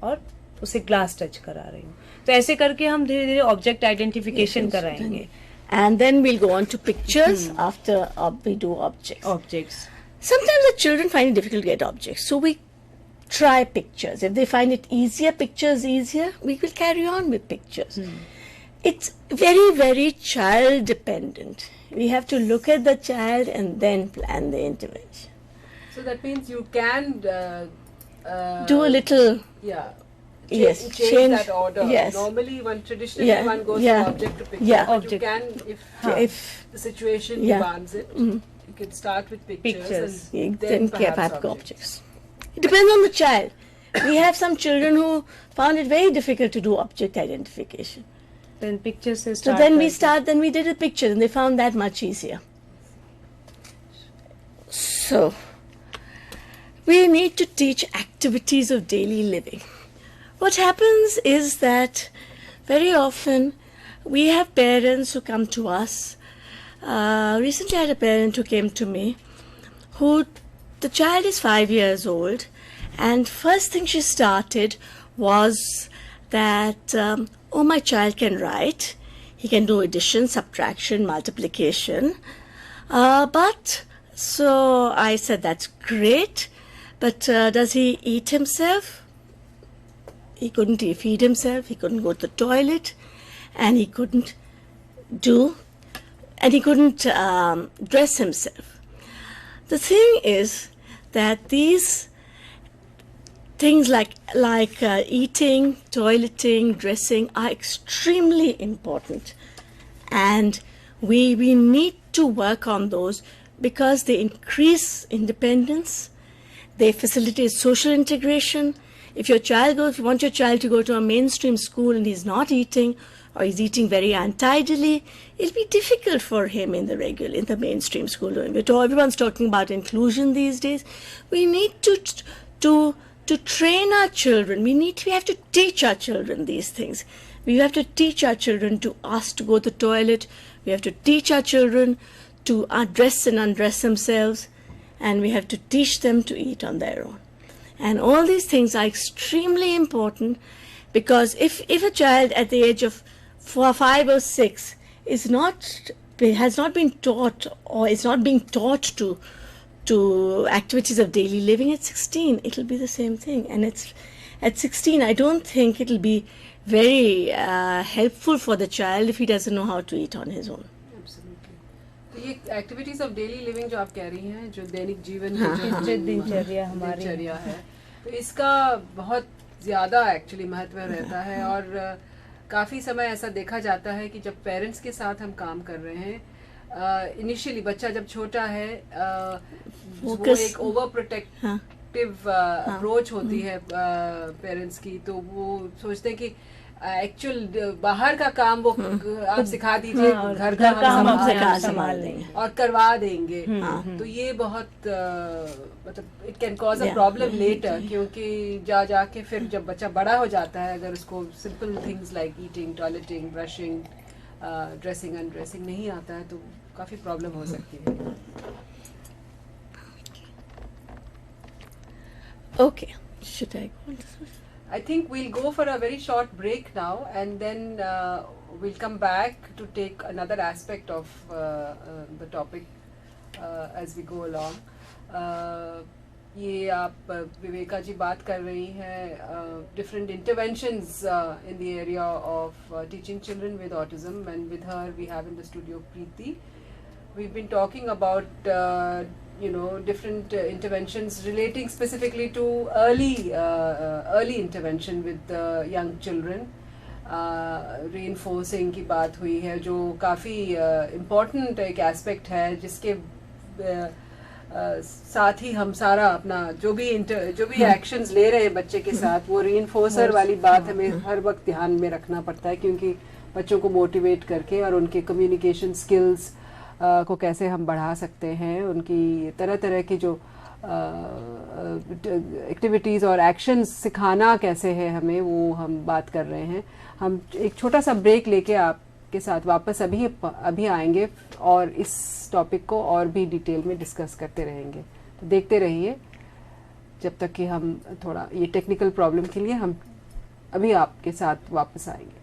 Speaker 3: और उसे ग्लास टच करा रही हूँ. तो ऐसे करके हम धीरे धीरे ऑब्जेक्ट आइडेंटिफिकेशन कराएंगे.
Speaker 2: And then we'll go on to pictures after we do objects. Sometimes the children find it difficult to get objects, so we try pictures. If they find it easier, pictures easier, we will carry on with pictures. It's very, very child dependent. We have to look at the child and then plan the intervention.
Speaker 1: So that means you can
Speaker 2: Do a little,
Speaker 1: yeah.
Speaker 2: yes,
Speaker 1: Change that order.
Speaker 2: Yes.
Speaker 1: Normally, traditionally one goes from object to picture.
Speaker 2: Yeah.
Speaker 1: But you can, if the situation demands it, you can start with pictures. And
Speaker 2: then
Speaker 1: perhaps
Speaker 2: have objects. It depends on the child. We have some children who found it very difficult to do object identification.
Speaker 3: Then pictures से
Speaker 2: So then we did a picture, and they found that much easier. So, we need to teach activities of daily living. What happens is that very often we have parents who come to us. Recently I had a parent who came to me, the child is 5 years old, and first thing she started was that, my child can write, he can do addition, subtraction, multiplication, so I said, that's great, but does he eat himself? He couldn't feed himself, he couldn't go to the toilet, and he couldn't dress himself. The thing is that these things like eating, toileting, dressing are extremely important, and we need to work on those because they increase independence, they facilitate social integration. If you want your child to go to a mainstream school and he's not eating, or he's eating very untidily, it'll be difficult for him in the mainstream school. Everyone's talking about inclusion these days. We need to to train our children. We have to teach our children these things. We have to teach our children to ask to go to the toilet. We have to teach our children to dress and undress themselves, and we have to teach them to eat on their own. And all these things are extremely important, because if a child at the age of 4, 5 or 6 has not been taught, or is not being taught to activities of daily living, at 16 it'll be the same thing. And it's at 16, I don't think it'll be very helpful for the child if he doesn't know how to eat on his own.
Speaker 1: तो ये activities of daily living जो आप कह रही हैं, जो दैनिक जीवन
Speaker 3: जो दिनचर्या हमारी
Speaker 1: दिनचर्या है, तो इसका बहुत ज़्यादा एक्चुअली महत्व रहता है। और काफ़ी समय ऐसा देखा जाता है कि जब पेरेंट्स के साथ हम काम कर रहे हैं, इनिशियली बच्चा जब छोटा है, वो एक ओवर प्रोटेक्टिव अप्रोच होती है पेरेंट्स की, तो वो सोचते हैं कि एक्चुअल बाहर का काम वो आप सिखा दीजिए, घर का काम हम संभाल लेंगे और करवा देंगे। तो ये बहुत मतलब it can cause a problem later, क्योंकि जाके फिर जब बच्चा बड़ा हो जाता है, अगर उसको simple things like eating, toileting, brushing, dressing, undressing नहीं आता है, तो काफी प्रॉब्लम हो सकती है।
Speaker 2: Okay, should I go on this one?
Speaker 1: I think we'll go for a very short break now, and then we'll come back to take another aspect of the topic as we go along. ये आप विवेका जी बात कर रही हैं different interventions in the area of teaching children with autism, and with her we have in the studio Preeti. We've been talking about different interventions relating specifically to early intervention with young children. Reinforcing की बात हुई है, जो काफ़ी important एक aspect है, जिसके साथ ही हम सारा अपना जो भी एक्शंस ले रहे हैं बच्चे के साथ, वो रीइंफोर्सर वाली बात हमें हर वक्त ध्यान में रखना पड़ता है, क्योंकि बच्चों को मोटिवेट करके और उनके कम्युनिकेशन स्किल्स को कैसे हम बढ़ा सकते हैं, उनकी तरह तरह की जो एक्टिविटीज़ और एक्शंस सिखाना कैसे है हमें, वो हम बात कर रहे हैं। हम एक छोटा सा ब्रेक लेके आपके साथ वापस अभी आएंगे और इस टॉपिक को और भी डिटेल में डिस्कस करते रहेंगे। तो देखते रहिए जब तक कि हम थोड़ा ये टेक्निकल प्रॉब्लम के लिए हम अभी आपके साथ वापस आएंगे।